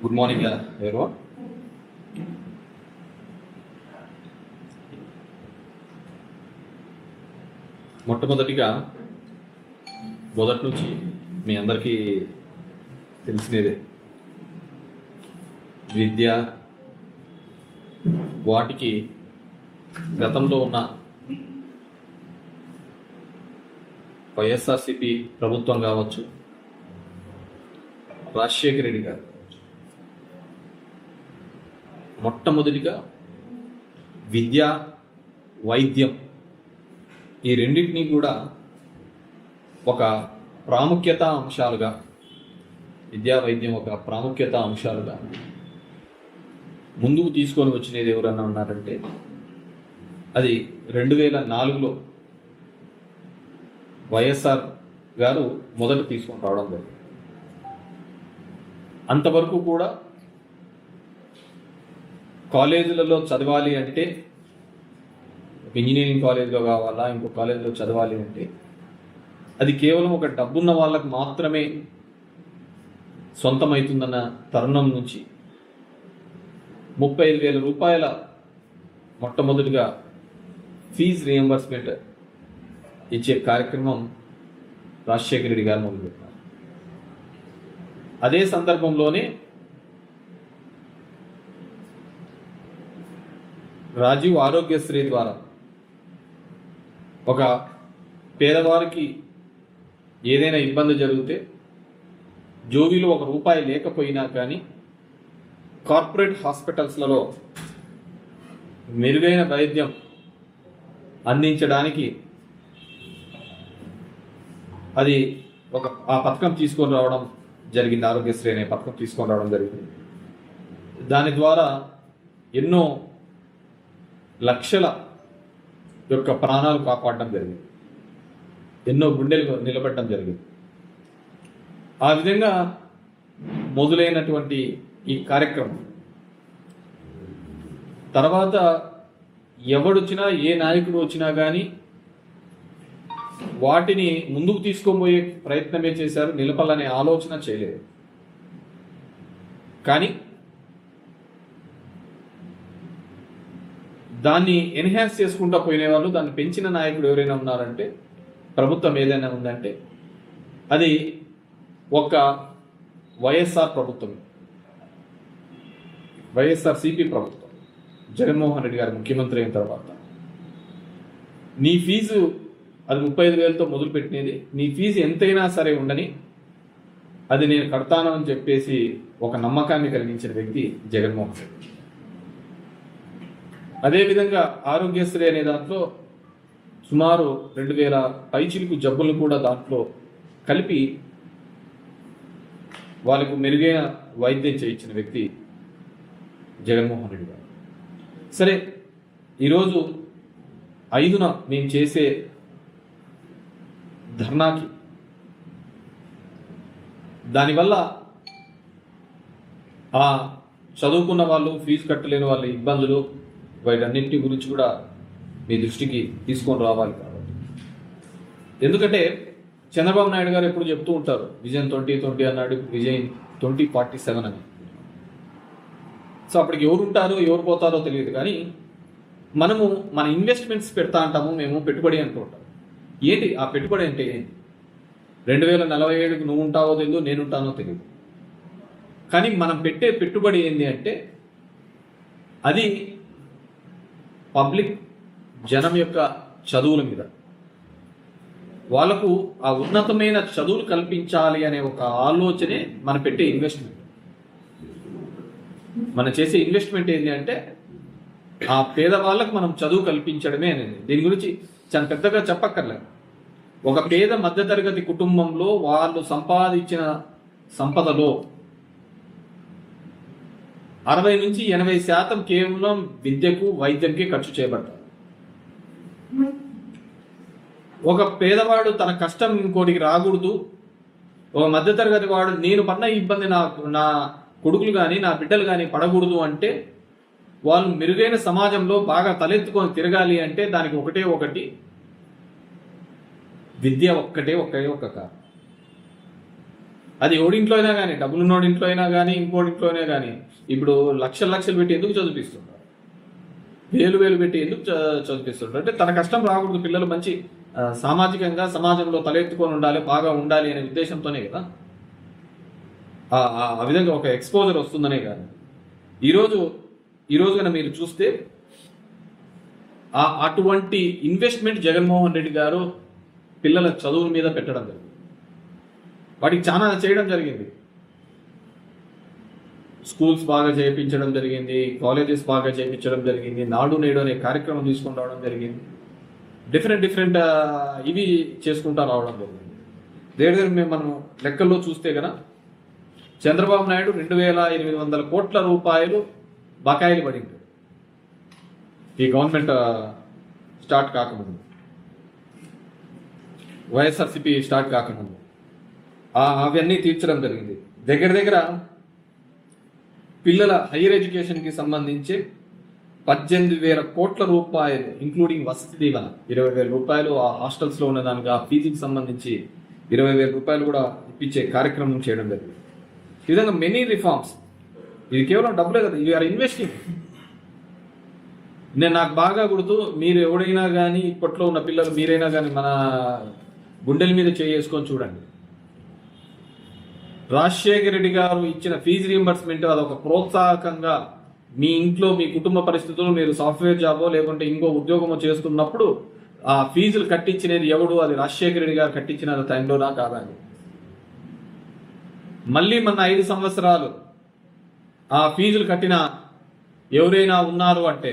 Good morning ఎవరో. మొట్టమొదటిగా మొదటి నుంచి మీ అందరికీ తెలిసినదే విద్య వాటికి గతంలో ఉన్న వైఎస్ఆర్సిపి ప్రభుత్వం కావచ్చు, రాజశేఖర రెడ్డి గారు మొట్టమొదటిగా విద్య, వైద్యం ఈ రెండింటినీ కూడా ఒక ప్రాముఖ్యత అంశాలుగా, విద్యా వైద్యం ఒక ప్రాముఖ్యత అంశాలుగా ముందుకు తీసుకొని వచ్చినది ఎవరన్నా ఉన్నారంటే అది 2004లో వైఎస్ఆర్ గారు మొదట తీసుకొని రావడం జరిగింది. అంతవరకు కూడా కాలేజీలలో చదవాలి అంటే ఇంజనీరింగ్ కాలేజీలో కావాలా, ఇంకో కాలేజీలో చదవాలి అంటే అది కేవలం ఒక డబ్బున్న వాళ్ళకు మాత్రమే సొంతమవుతుందన్న తరుణం నుంచి 35,000 రూపాయల మొట్టమొదటిగా ఫీజు రియంబర్స్మెంట్ ఇచ్చే కార్యక్రమం రాజశేఖర రెడ్డి గారు మొదలుపెట్టారు. అదే సందర్భంలోనే రాజీవ్ ఆరోగ్యశ్రీ ద్వారా ఒక పేదవారికి ఏదైనా ఇబ్బంది జరిగితే జోబీలో ₹1 లేకపోయినా కానీ కార్పొరేట్ హాస్పిటల్స్లలో మెరుగైన వైద్యం అందించడానికి అది ఆ పథకం తీసుకొని రావడం జరిగింది. ఆరోగ్యశ్రీ అనే పథకం తీసుకొని రావడం జరిగింది. దాని ద్వారా ఎన్నో లక్షల యొక్క ప్రాణాలు కాపాడడం జరిగింది, ఎన్నో గుండెలు నిలబెట్టడం జరిగింది. ఆ విధంగా మొదలైనటువంటి ఈ కార్యక్రమం తర్వాత ఎవడొచ్చినా, ఏ నాయకుడు వచ్చినా కానీ వాటిని ముందుకు తీసుకోబోయే ప్రయత్నమే చేశారు, నిలపాలనే ఆలోచన చేయలేదు. కానీ దాన్ని ఎన్హాన్స్ చేసుకుంటూ పోయినవాళ్ళు, దాన్ని పెంచిన నాయకుడు ఎవరైనా ఉన్నారంటే, ప్రభుత్వం ఏదైనా ఉందంటే అది ఒక వైఎస్ఆర్ ప్రభుత్వం, వైఎస్ఆర్సిపి ప్రభుత్వం. జగన్మోహన్ రెడ్డి గారు ముఖ్యమంత్రి అయిన తర్వాత నీ ఫీజు అది 35,000తో మొదలుపెట్టినది, నీ ఫీజు ఎంతైనా సరే ఉండని అది నేను కడతాను అని చెప్పేసి ఒక నమ్మకాన్ని కలిగించిన వ్యక్తి జగన్మోహన్ రెడ్డి. అదేవిధంగా ఆరోగ్యశ్రీ అనే దాంట్లో సుమారు 2,000 పైచిలుకు జబ్బులు కూడా దాంట్లో కలిపి వాళ్ళకు మెరుగైన వైద్యం చేయించిన వ్యక్తి జగన్మోహన్ రెడ్డి గారు. సరే, ఈరోజు 5న మేము చేసే ధర్నాకి దానివల్ల ఆ చదువుకున్న వాళ్ళు, ఫీజు కట్టలేని వాళ్ళ ఇబ్బందులు, వాటన్నింటి గురించి కూడా మీ దృష్టికి తీసుకొని రావాలి. కాబట్టి ఎందుకంటే చంద్రబాబు నాయుడు గారు ఎప్పుడు చెప్తూ ఉంటారు విజన్ 2020 అన్నాడు, విజన్ 2047 అని. సో అప్పటికి ఎవరు ఉంటారో ఎవరు పోతారో తెలియదు, కానీ మనము మన ఇన్వెస్ట్మెంట్స్ పెడతా అంటాము, మేము పెట్టుబడి అంటూ ఉంటాం. ఏంటి ఆ పెట్టుబడి అంటే ఏంటి? 2047కి నువ్వు ఉంటావో తెలియదు, నేను ఉంటానో తెలియదు, కానీ మనం పెట్టే పెట్టుబడి ఏంటి అంటే అది పబ్లిక్ జనం యొక్క చదువుల మీద, వాళ్ళకు ఆ ఉన్నతమైన చదువులు కల్పించాలి అనే ఒక ఆలోచనే మనం పెట్టే ఇన్వెస్ట్మెంట్. మనం చేసే ఇన్వెస్ట్మెంట్ ఏంటి అంటే ఆ పేదవాళ్ళకు మనం చదువు కల్పించడమే అనేది. దీని గురించి చాలా పెద్దగా చెప్పక్కర్లేదు. ఒక పేద మధ్యతరగతి కుటుంబంలో వాళ్ళు సంపాదించిన సంపదలో 60 నుంచి 80% కేవలం విద్యకు, వైద్యంకి ఖర్చు చేయబడతారు. ఒక పేదవాడు తన కష్టం ఇంకోటికి రాకూడదు, ఒక మధ్యతరగతి వాడు నేను పడిన ఇబ్బంది నా కొడుకులు కానీ నా బిడ్డలు కానీ పడకూడదు అంటే, వాళ్ళు మెరుగైన సమాజంలో బాగా తలెత్తుకొని తిరగాలి అంటే దానికి ఒకటి విద్య ఒక్క కారణం. అది ఓడింట్లో అయినా కానీ, డబ్బులున్నోడింట్లో అయినా కానీ, ఇంకోడింట్లో అయినా కానీ, ఇప్పుడు లక్షలు పెట్టి ఎందుకు చదివిస్తున్నారు? వేలు పెట్టి ఎందుకు చదివిస్తుంటారు? అంటే తన కష్టం రాకూడదు, పిల్లలు మంచి సామాజికంగా సమాజంలో తలెత్తుకొని ఉండాలి, బాగా ఉండాలి అనే ఉద్దేశంతోనే కదా ఆ విధంగా ఒక ఎక్స్పోజర్ వస్తుందనే కాదు. ఈరోజు కన్నా మీరు చూస్తే అటువంటి ఇన్వెస్ట్మెంట్ జగన్మోహన్ రెడ్డి గారు పిల్లల చదువుల మీద పెట్టడం జరిగింది. వాటికి చాలా చేయడం జరిగింది. స్కూల్స్ బాగా చేయించడం జరిగింది, కాలేజెస్ బాగా చేయించడం జరిగింది, నాడు నేడు అనే కార్యక్రమం తీసుకొని రావడం జరిగింది. డిఫరెంట్ ఇవి చేసుకుంటా రావడం జరిగింది. దగ్గర మనం లెక్కల్లో చూస్తే కదా చంద్రబాబు నాయుడు 2,800 కోట్ల రూపాయలు బకాయిలు పడింది ఈ గవర్నమెంట్ స్టార్ట్ కాకముందు, వైఎస్ఆర్సీపీ స్టార్ట్ కాకముందు అవన్నీ తీర్చడం జరిగింది. దగ్గర పిల్లల హైయర్ ఎడ్యుకేషన్కి సంబంధించి 18,000 కోట్ల రూపాయలు ఇంక్లూడింగ్ వసతి దీవెన 20,000 రూపాయలు ఆ హాస్టల్స్లో ఉన్నదానికి ఆ ఫీజుకి సంబంధించి 20,000 రూపాయలు కూడా ఇప్పించే కార్యక్రమం చేయడం జరిగింది. ఈ విధంగా మెనీ రిఫార్మ్స్. ఇది కేవలం డబ్బులే కదా, ఇవి ఆర్ ఇన్వెస్టింగ్. నాకు బాగా గుర్తు, మీరు ఎవడైనా కానీ ఇప్పట్లో ఉన్న పిల్లలు మీరైనా కానీ మన గుండెల మీద చేసుకొని చూడండి. రాజశేఖర రెడ్డి గారు ఇచ్చిన ఫీజు రీయింబర్స్మెంట్ అదొక ప్రోత్సాహకంగా మీ ఇంట్లో మీ కుటుంబ పరిస్థితులు మీరు సాఫ్ట్వేర్ జాబో లేకుంటే ఇంకో ఉద్యోగమో చేస్తున్నప్పుడు ఆ ఫీజులు కట్టించినది ఎవడు? అది రాజశేఖర రెడ్డి గారు కట్టించిన టైంలోనా కాదా అని. మళ్ళీ మన 5 సంవత్సరాలు ఆ ఫీజులు కట్టిన ఎవరైనా ఉన్నారు అంటే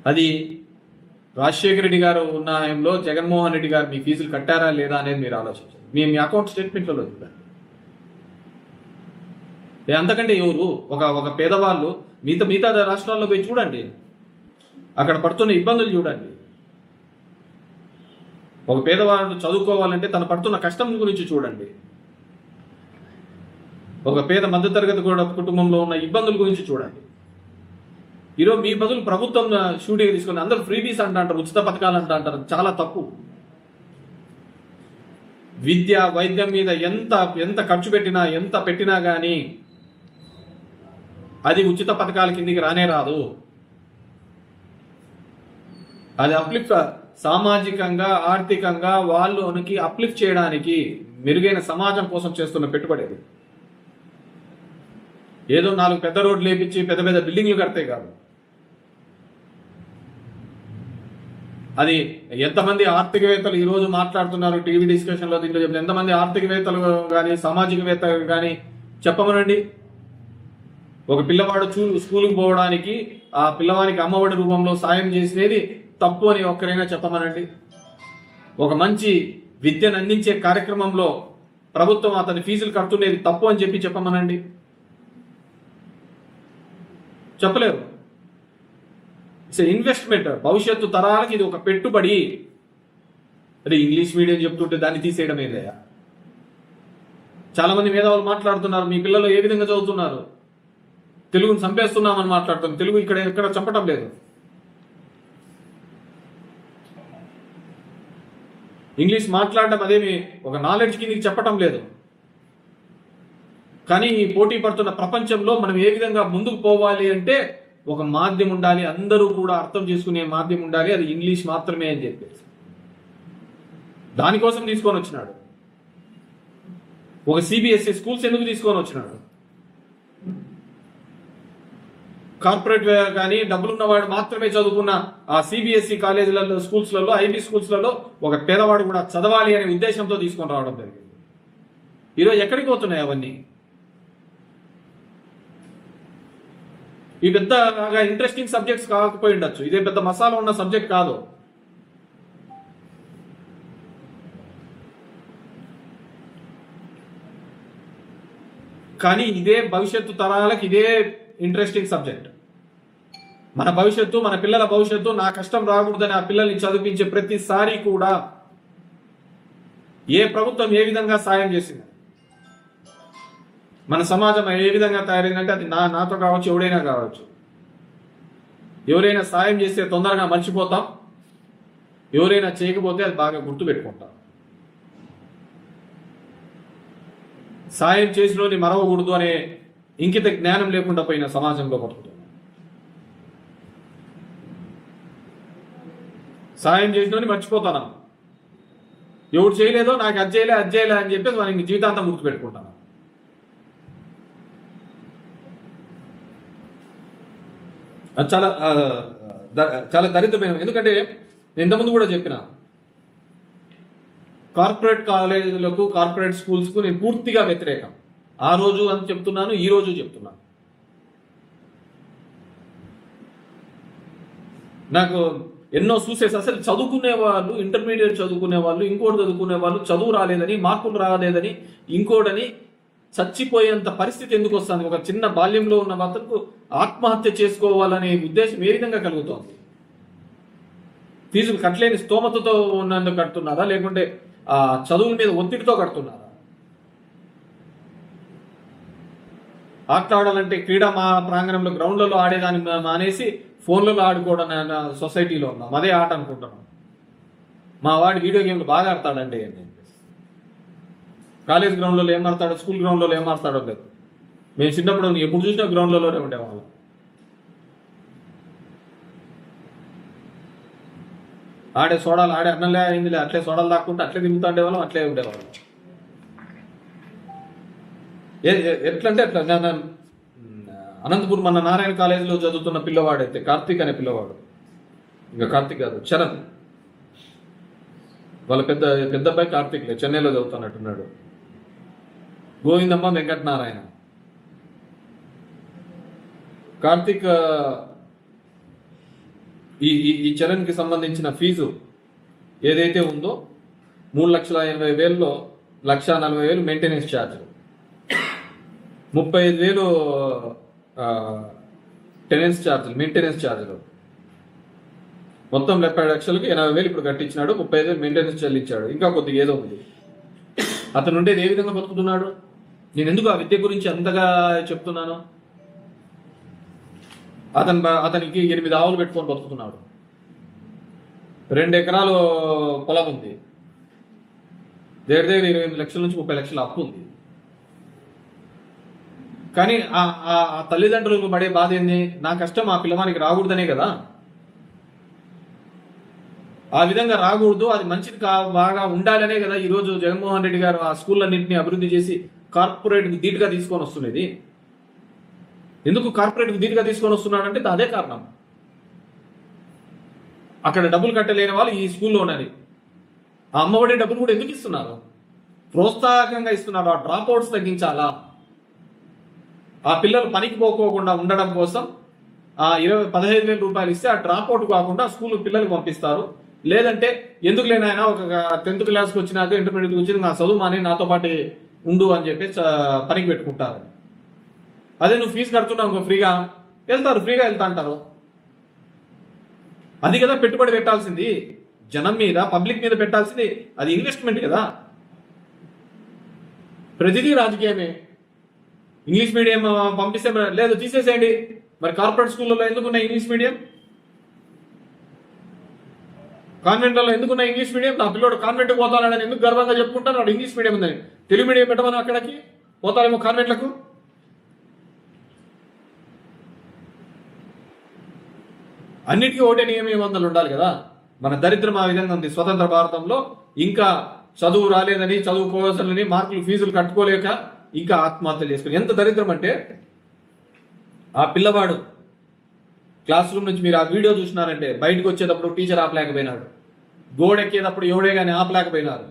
అది రాజశేఖర రెడ్డి గారు ఉన్న టైంలో జగన్మోహన్ రెడ్డి గారు మీ ఫీజులు కట్టారా లేదా అనేది మీరు ఆలోచించండి. మీ అకౌంట్ స్టేట్మెంట్లలో చూడండి. అంతకంటే ఎవరు ఒక పేదవాళ్ళు మిగతా రాష్ట్రాల్లో పోయి చూడండి, అక్కడ పడుతున్న ఇబ్బందులు చూడండి. ఒక పేదవాడు చదువుకోవాలంటే తను పడుతున్న కష్టం గురించి చూడండి. ఒక పేద మధ్యతరగతి కుటుంబంలో ఉన్న ఇబ్బందుల గురించి చూడండి. ఈరోజు మీ బదులు ప్రభుత్వం షూటింగ్ తీసుకుని అందరూ ఫ్రీబీస్ అంటారు, ఉచిత పథకాలు అంటారు. చాలా తప్పు. విద్య వైద్యం మీద ఎంత ఖర్చు పెట్టినా కానీ అది ఉచిత పథకాల కిందికి రానే రాదు. అది అప్లిఫ్ట్, సామాజికంగా ఆర్థికంగా వాళ్ళకి అప్లిఫ్ట్ చేయడానికి మెరుగైన సమాజం కోసం చేస్తున్న పెట్టుబడి. అది ఏదో 4 పెద్ద రోడ్లు లేపించి పెద్ద బిల్డింగ్లు కడితే కాదు. అది ఎంతమంది ఆర్థికవేత్తలు ఈరోజు మాట్లాడుతున్నారు టీవీ డిస్కషన్లో, దీంట్లో చెప్తే ఎంతమంది ఆర్థికవేత్తలు కానీ సామాజికవేత్తలు కానీ చెప్పమనండి. ఒక పిల్లవాడు స్కూల్కి పోవడానికి ఆ పిల్లవానికి అమ్మఒడి రూపంలో సాయం చేసినది తప్పు అని ఒక్కరైనా చెప్పమనండి. ఒక మంచి విద్యను అందించే కార్యక్రమంలో ప్రభుత్వం అతని ఫీజులు కడుతున్నది తప్పు అని చెప్పమనండి. చెప్పలేరు. It's investment. భవిష్యత్తు తరాలకి ఇది ఒక పెట్టుబడి. అదే ఇంగ్లీష్ మీడియం చెప్తుంటే దాన్ని తీసేయడం ఏందయ్యా? చాలా మంది మేధావులు మాట్లాడుతున్నారు, మీ పిల్లలు ఏ విధంగా చదువుతున్నారు, తెలుగుని చంపేస్తున్నామని మాట్లాడుతున్నారు. తెలుగు ఎక్కడ చంపటం లేదు. ఇంగ్లీష్ మాట్లాడడం అదేమి ఒక నాలెడ్జ్ కిందకి చెప్పటం లేదు. కానీ ఈ పోటీ పడుతున్న ప్రపంచంలో మనం ఏ విధంగా ముందుకు పోవాలి అంటే ఒక మాధ్యమం ఉండాలి, అందరూ కూడా అర్థం చేసుకునే మాధ్యమం ఉండాలి. అది ఇంగ్లీష్ మాత్రమే అని చెప్పేసి దానికోసం తీసుకొని వచ్చినాడు. ఒక సిబిఎస్ఈ స్కూల్స్ ఎందుకు తీసుకొని వచ్చినాడు? కార్పొరేట్ కానీ డబ్బులున్నవాడు మాత్రమే చదువుకున్న ఆ సిబిఎస్ఈ కాలేజీలలో, స్కూల్స్లలో, ఐబీ స్కూల్స్లలో ఒక పేదవాడు కూడా చదవాలి అనే ఉద్దేశంతో తీసుకొని రావడం జరిగింది. ఈరోజు ఎక్కడికి పోతున్నాయి అవన్నీ? ఈ పెద్దగా ఇంట్రెస్టింగ్ సబ్జెక్ట్స్ కాకపోయి ఉండొచ్చు, ఇదే పెద్ద మసాలా ఉన్న సబ్జెక్ట్ కాదు. కానీ ఇదే భవిష్యత్తు తరాలకు ఇదే ఇంట్రెస్టింగ్ సబ్జెక్ట్. మన భవిష్యత్తు, మన పిల్లల భవిష్యత్తు, నా కష్టం రాకూడదని ఆ పిల్లల్ని చదివించే ప్రతిసారి కూడా ఏ ప్రభుత్వం ఏ విధంగా సాయం చేసింది, మన సమాజం ఏ విధంగా తయారైందంటే అది నాతో కావచ్చు, ఎవడైనా కావచ్చు. ఎవరైనా సాయం చేస్తే తొందరగా మర్చిపోతాం, ఎవరైనా చేయకపోతే అది బాగా గుర్తుపెట్టుకుంటాం. సాయం చేసినోని మరవకూడదు అనే ఇంకిత జ్ఞానం లేకుండా పోయిన సమాజంలో బతుకుతుంది. సాయం చేసినోని మర్చిపోతాను, ఎవరు చేయలేదో నాకు అది చేయలే అని చెప్పేసి మనకి జీవితాంతం గుర్తుపెట్టుకుంటాను. అది చాలా చాలా దరిద్రమైన. ఎందుకంటే నేను ఇంతకుముందు కూడా చెప్పిన, కార్పొరేట్ కాలేజీలకు కార్పొరేట్ స్కూల్స్కు నేను పూర్తిగా వ్యతిరేకం. ఆ రోజు అని చెప్తున్నాను, ఈ రోజు చెప్తున్నాను. నాకు ఎన్నో చూసేసి అసలు చదువుకునే వాళ్ళు, ఇంటర్మీడియట్ చదువుకునే వాళ్ళు, ఇంకోటి చదువుకునే వాళ్ళు, చదువు రాలేదని, మార్కులు రాలేదని, ఇంకోటని చచ్చిపోయేంత పరిస్థితి ఎందుకు వస్తుంది? ఒక చిన్న బాల్యంలో ఉన్న మాత్రకు ఆత్మహత్య చేసుకోవాలనే ఉద్దేశం ఏ విధంగా కలుగుతోంది? ఫీజులు కట్టలేని స్తోమతతో ఉన్నందుకు కడుతున్నారా, లేకుంటే ఆ చదువుల మీద ఒత్తిడితో కడుతున్నారా? ఆట ఆడాలంటే క్రీడా ప్రాంగణంలో గ్రౌండ్లలో ఆడేదాన్ని మానేసి ఫోన్లలో ఆడుకోవడం సొసైటీలో ఉన్నాం. అదే ఆట అనుకుంటున్నాం. మా వాడు వీడియో గేమ్లు బాగా ఆడతాడండి అని చెప్పేసి. కాలేజ్ గ్రౌండ్లలో ఏం ఆడతాడో, స్కూల్ గ్రౌండ్లలో ఏం ఆడతాడో లేదు. మేము చిన్నప్పుడు ఎప్పుడు చూసినా గ్రౌండ్లలోనే ఉండేవాళ్ళం. ఆడే సోడాలు ఆడే అన్నంలే అయిందిలే, అట్లే సోడాలు దాక్కుంటే అట్లే తిరుగుతూ ఉండేవాళ్ళం, అట్లే ఉండేవాళ్ళం. ఎట్లంటే అట్లా. అనంతపురం మన నారాయణ కాలేజీలో చదువుతున్న పిల్లవాడైతే కార్తీక్ అనే పిల్లవాడు, ఇంకా కార్తీక్ కాదు చరణ్, వాళ్ళ పెద్ద అబ్బాయి కార్తీక్లే, చెన్నైలో చదువుతున్నట్టున్నాడు. గోవిందమ్మ వెంకటనారాయణ. కార్తీక్ ఈ చరణ్కి సంబంధించిన ఫీజు ఏదైతే ఉందో 3,80,000లో 1,40,000 మెయింటెనెన్స్ ఛార్జ్, 35,000 టెనెన్స్ ఛార్జీలు, మెయింటెనెన్స్ ఛార్జీలు, మొత్తం 70,00,000కి 80,000 ఇప్పుడు కట్టించినాడు. 35,000 మెయింటెనెన్స్ చెల్లించాడు. ఇంకా కొద్దిగా ఏదో ఉంది. అతను ఉండేది ఏ విధంగా బతుకుతున్నాడు? నేను ఎందుకు ఆ విద్య గురించి అంతగా చెప్తున్నాను? అతనికి 8 ఆవులు పెట్టుకొని బతుకుతున్నాడు. 2 ఎకరాలు పొలం ఉంది. దగ్గర 28 లక్షల నుంచి 30 లక్షల అప్పు ఉంది. కానీ ఆ తల్లిదండ్రులకు పడే బాధ ఏంది? నా కష్టం ఆ పిల్లవానికి రాకూడదనే కదా. ఆ విధంగా రాకూడదు, అది మంచిది బాగా ఉండాలనే కదా ఈరోజు జగన్మోహన్ రెడ్డి గారు ఆ స్కూళ్ళన్నింటినీ అభివృద్ధి చేసి కార్పొరేట్కి ధీటుగా తీసుకొని వస్తున్నది. ఎందుకు కార్పొరేట్కి ధీటుగా తీసుకొని వస్తున్నాడంటే అదే కారణం. అక్కడ డబ్బులు కట్టలేని వాళ్ళు ఈ స్కూల్లో ఉన్నది. ఆ అమ్మఒడి డబ్బులు కూడా ఎందుకు ఇస్తున్నారు? ప్రోత్సాహకంగా ఇస్తున్నారు. ఆ డ్రాప్ అవుట్స్ తగ్గించాలా? ఆ పిల్లలు పనికి పోకోకుండా ఉండడం కోసం 15,000 రూపాయలు ఇస్తే ఆ డ్రాప్ అవుట్ కాకుండా స్కూల్ పిల్లలకు పంపిస్తారు. లేదంటే ఎందుకు లేనాయన ఒక 10th క్లాస్కి వచ్చినాక, ఇంటర్మీడియట్కి వచ్చి నా చదువు మాని నాతో పాటు ఉండు అని చెప్పి పనికి పెట్టుకుంటారు. అదే నువ్వు ఫీజు కడుతున్నావు ఫ్రీగా వెళ్తారు, ఫ్రీగా వెళ్తా అంటారు. అది కదా పెట్టుబడి పెట్టాల్సింది, జనం మీద, పబ్లిక్ మీద పెట్టాల్సింది. అది ఇన్వెస్ట్మెంట్ కదా. ప్రతిదీ రాజకీయమే. ఇంగ్లీష్ మీడియం పంపిస్తే లేదు తీసేసేయండి. మరి కార్పొరేట్ స్కూళ్ళలో ఎందుకున్నాయి ఇంగ్లీష్ మీడియం? కాన్వెంట్లలో ఎందుకున్నాయి ఇంగ్లీష్ మీడియం? నా పిల్లోడు కాన్వెంట్ పోతానని ఎందుకు గర్వంగా చెప్పుకుంటారు? వాడు ఇంగ్లీష్ మీడియం ఉందని. తెలుగు మీడియం పెట్టమని అక్కడికి పోతారేమో కాన్వెంట్లకు. అన్నిటికీ ఒకటే నియమనిబంధనలు ఉండాలి కదా. మన దరిద్రం ఆ విధంగా ఉంది. స్వతంత్ర భారతంలో ఇంకా చదువు రాలేదని, చదువుకోవాల్సిన మార్కులు ఫీజులు కట్టుకోలేక ఇంకా ఆత్మహత్యలు చేసుకుని ఎంత దరిద్రం అంటే, ఆ పిల్లవాడు క్లాస్ రూమ్ నుంచి మీరు ఆ వీడియో చూసినారంటే బయటకు వచ్చేటప్పుడు టీచర్ ఆపలేకపోయినాడు, గోడెక్కేటప్పుడు ఎవడే కానీ ఆపలేకపోయినారు.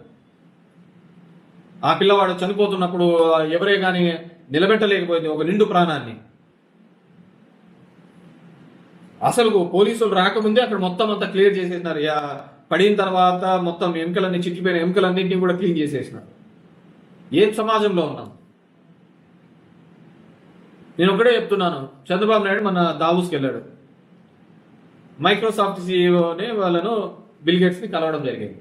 ఆ పిల్లవాడు చనిపోతున్నప్పుడు ఎవరే కానీ నిలబెట్టలేకపోయింది ఒక నిండు ప్రాణాన్ని. అసలు పోలీసులు రాకముందే అక్కడ మొత్తం అంతా క్లియర్ చేసేసినారు. పడిన తర్వాత మొత్తం ఎముకలన్నీ, చిట్లిపోయిన ఎముకలన్నింటినీ కూడా క్లీన్ చేసేసినారు. ఏం సమాజంలో ఉన్నాం? నేను ఒకటే చెప్తున్నాను, చంద్రబాబు నాయుడు మన దావోస్కి వెళ్ళాడు. మైక్రోసాఫ్ట్ సీఈఓని వాళ్ళను, బిల్ గేట్స్ని కలవడం జరిగింది.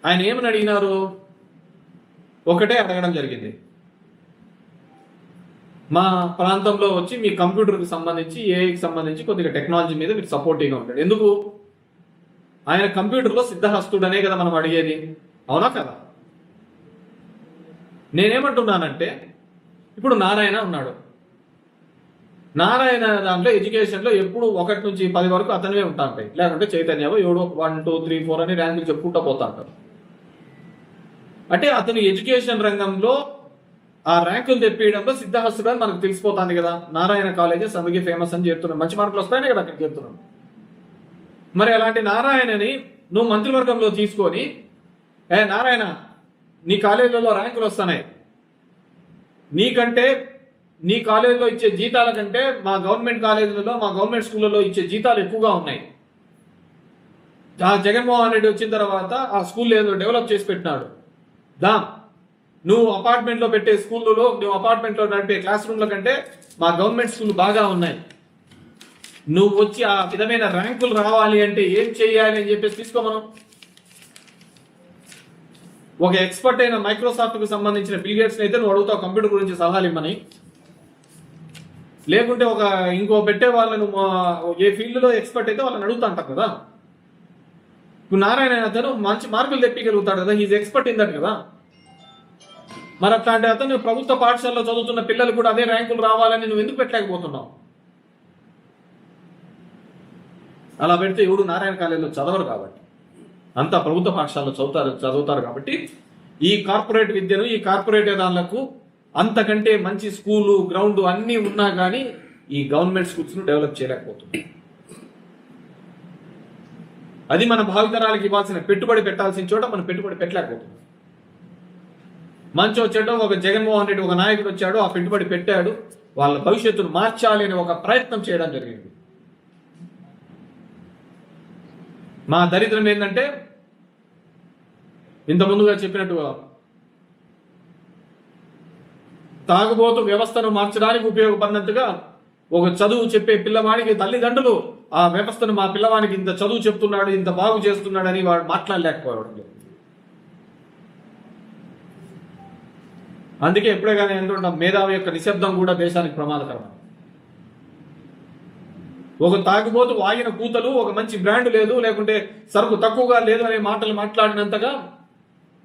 ఆయన ఏమని అడిగినారు? ఒకటే అడగడం జరిగింది, మా ప్రాంతంలో వచ్చి మీ కంప్యూటర్కి సంబంధించి, ఏఐకి సంబంధించి కొద్దిగా టెక్నాలజీ మీద మీరు సపోర్టివ్గా ఉంటాడు. ఎందుకు? ఆయన కంప్యూటర్లో సిద్ధహస్తుడనే కదా మనం అడిగేది, అవునా కదా? నేనేమంటున్నానంటే ఇప్పుడు నారాయణ ఉన్నాడు. నారాయణ దాంట్లో ఎడ్యుకేషన్లో ఎప్పుడు 1 నుంచి 10 వరకు అతనివే ఉంటా ఉంటాయి. లేకుంటే చైతన్యవో 7 1 2 3 4 అని ర్యాంకులు చెప్పుకుంటూ పోతా ఉంటారు. అంటే అతను ఎడ్యుకేషన్ రంగంలో ఆ ర్యాంకులు తెప్పియడంలో సిద్ధహస్తుడు అని మనకు తెలిసిపోతుంది కదా. నారాయణ కాలేజెస్ అందుకే ఫేమస్ అని చెప్తున్నాను. మంచి మార్కులు వస్తాయనే కదా అక్కడ చెప్తున్నాను. మరి అలాంటి నారాయణని నువ్వు మంత్రివర్గంలో తీసుకొని నారాయణ నీ కాలేజీలలో ర్యాంకులు వస్తున్నాయి, నీకంటే నీ కాలేజీలో ఇచ్చే జీతాల కంటే మా గవర్నమెంట్ కాలేజీలలో మా గవర్నమెంట్ స్కూళ్ళలో ఇచ్చే జీతాలు ఎక్కువగా ఉన్నాయి. ఆ జగన్మోహన్ రెడ్డి వచ్చిన తర్వాత ఆ స్కూల్ ఏదో డెవలప్ చేసి పెట్టినాడు. నువ్వు అపార్ట్మెంట్లో పెట్టే స్కూళ్ళలో నువ్వు అపార్ట్మెంట్లో నడిపే క్లాస్ రూమ్ల కంటే మా గవర్నమెంట్ స్కూల్ బాగా ఉన్నాయి. నువ్వు వచ్చి ఆ విధమైన ర్యాంకులు రావాలి అంటే ఏం చేయాలి అని చెప్పేసి తీసుకో. మనం ఒక ఎక్స్పర్ట్ అయిన మైక్రోసాఫ్ట్కి సంబంధించిన బిల్ గేట్స్ని అయితే నువ్వు అడుగుతావు కంప్యూటర్ గురించి సలహాలు ఇమ్మని. లేకుంటే ఇంకో పెట్టే వాళ్ళను ఏ ఫీల్డ్లో ఎక్స్పర్ట్ అయితే వాళ్ళని అడుగుతా అంటారు కదా. ఇప్పుడు నారాయణ అతను మంచి మార్కులు తెప్పగలుగుతాడు కదా, ఈజ్ ఎక్స్పర్ట్ ఇన్ దట్ కదా. మరి అట్లాంటి అతను ప్రభుత్వ పాఠశాలలో చదువుతున్న పిల్లలు కూడా అదే ర్యాంకులు రావాలని నువ్వు ఎందుకు పెట్టలేకపోతున్నావు? అలా పెడితే ఎవడు నారాయణ కాలేజీలో చదవరు కాబట్టి, అంతా ప్రభుత్వ పాఠశాలలో చదువుతారు కాబట్టి ఈ కార్పొరేట్ విద్యను ఈ కార్పొరేట్ దానిలకు అంతకంటే మంచి స్కూలు గ్రౌండ్ అన్నీ ఉన్నా కానీ ఈ గవర్నమెంట్ స్కూల్స్ను డెవలప్ చేయలేకపోతుంది. అది మన భావితరాలకు ఇవ్వాల్సిన పెట్టుబడి పెట్టాల్సిన చోట మనం పెట్టుబడి పెట్టలేకపోతున్నాం. మంచి వచ్చాడు ఒక జగన్మోహన్ రెడ్డి ఒక నాయకుడు వచ్చాడు, ఆ పెట్టుబడి పెట్టాడు, వాళ్ళ భవిష్యత్తును మార్చాలి అని ఒక ప్రయత్నం చేయడం జరిగింది. మా దరిద్రం ఏంటంటే ఇంత ముందుగా చెప్పినట్టుగా తాగుబోతు వ్యవస్థను మార్చడానికి ఉపయోగపడినట్టుగా ఒక చదువు చెప్పే పిల్లవాడికి తల్లిదండ్రులు ఆ వ్యవస్థను మా పిల్లవాడికి ఇంత చదువు చెప్తున్నాడు ఇంత బాగు చేస్తున్నాడని వాడు మాట్లాడలేకపోవడం. అందుకే ఎప్పుడే కానీ అంటుంటాం మేధావి యొక్క నిశ్శబ్దం కూడా దేశానికి ప్రమాదకరం. ఒక తాగుబోతు వాగిన కూతలు ఒక మంచి బ్రాండ్ లేదు లేకుంటే సరుకు తక్కువగా లేదు అనే మాటలు మాట్లాడినంతగా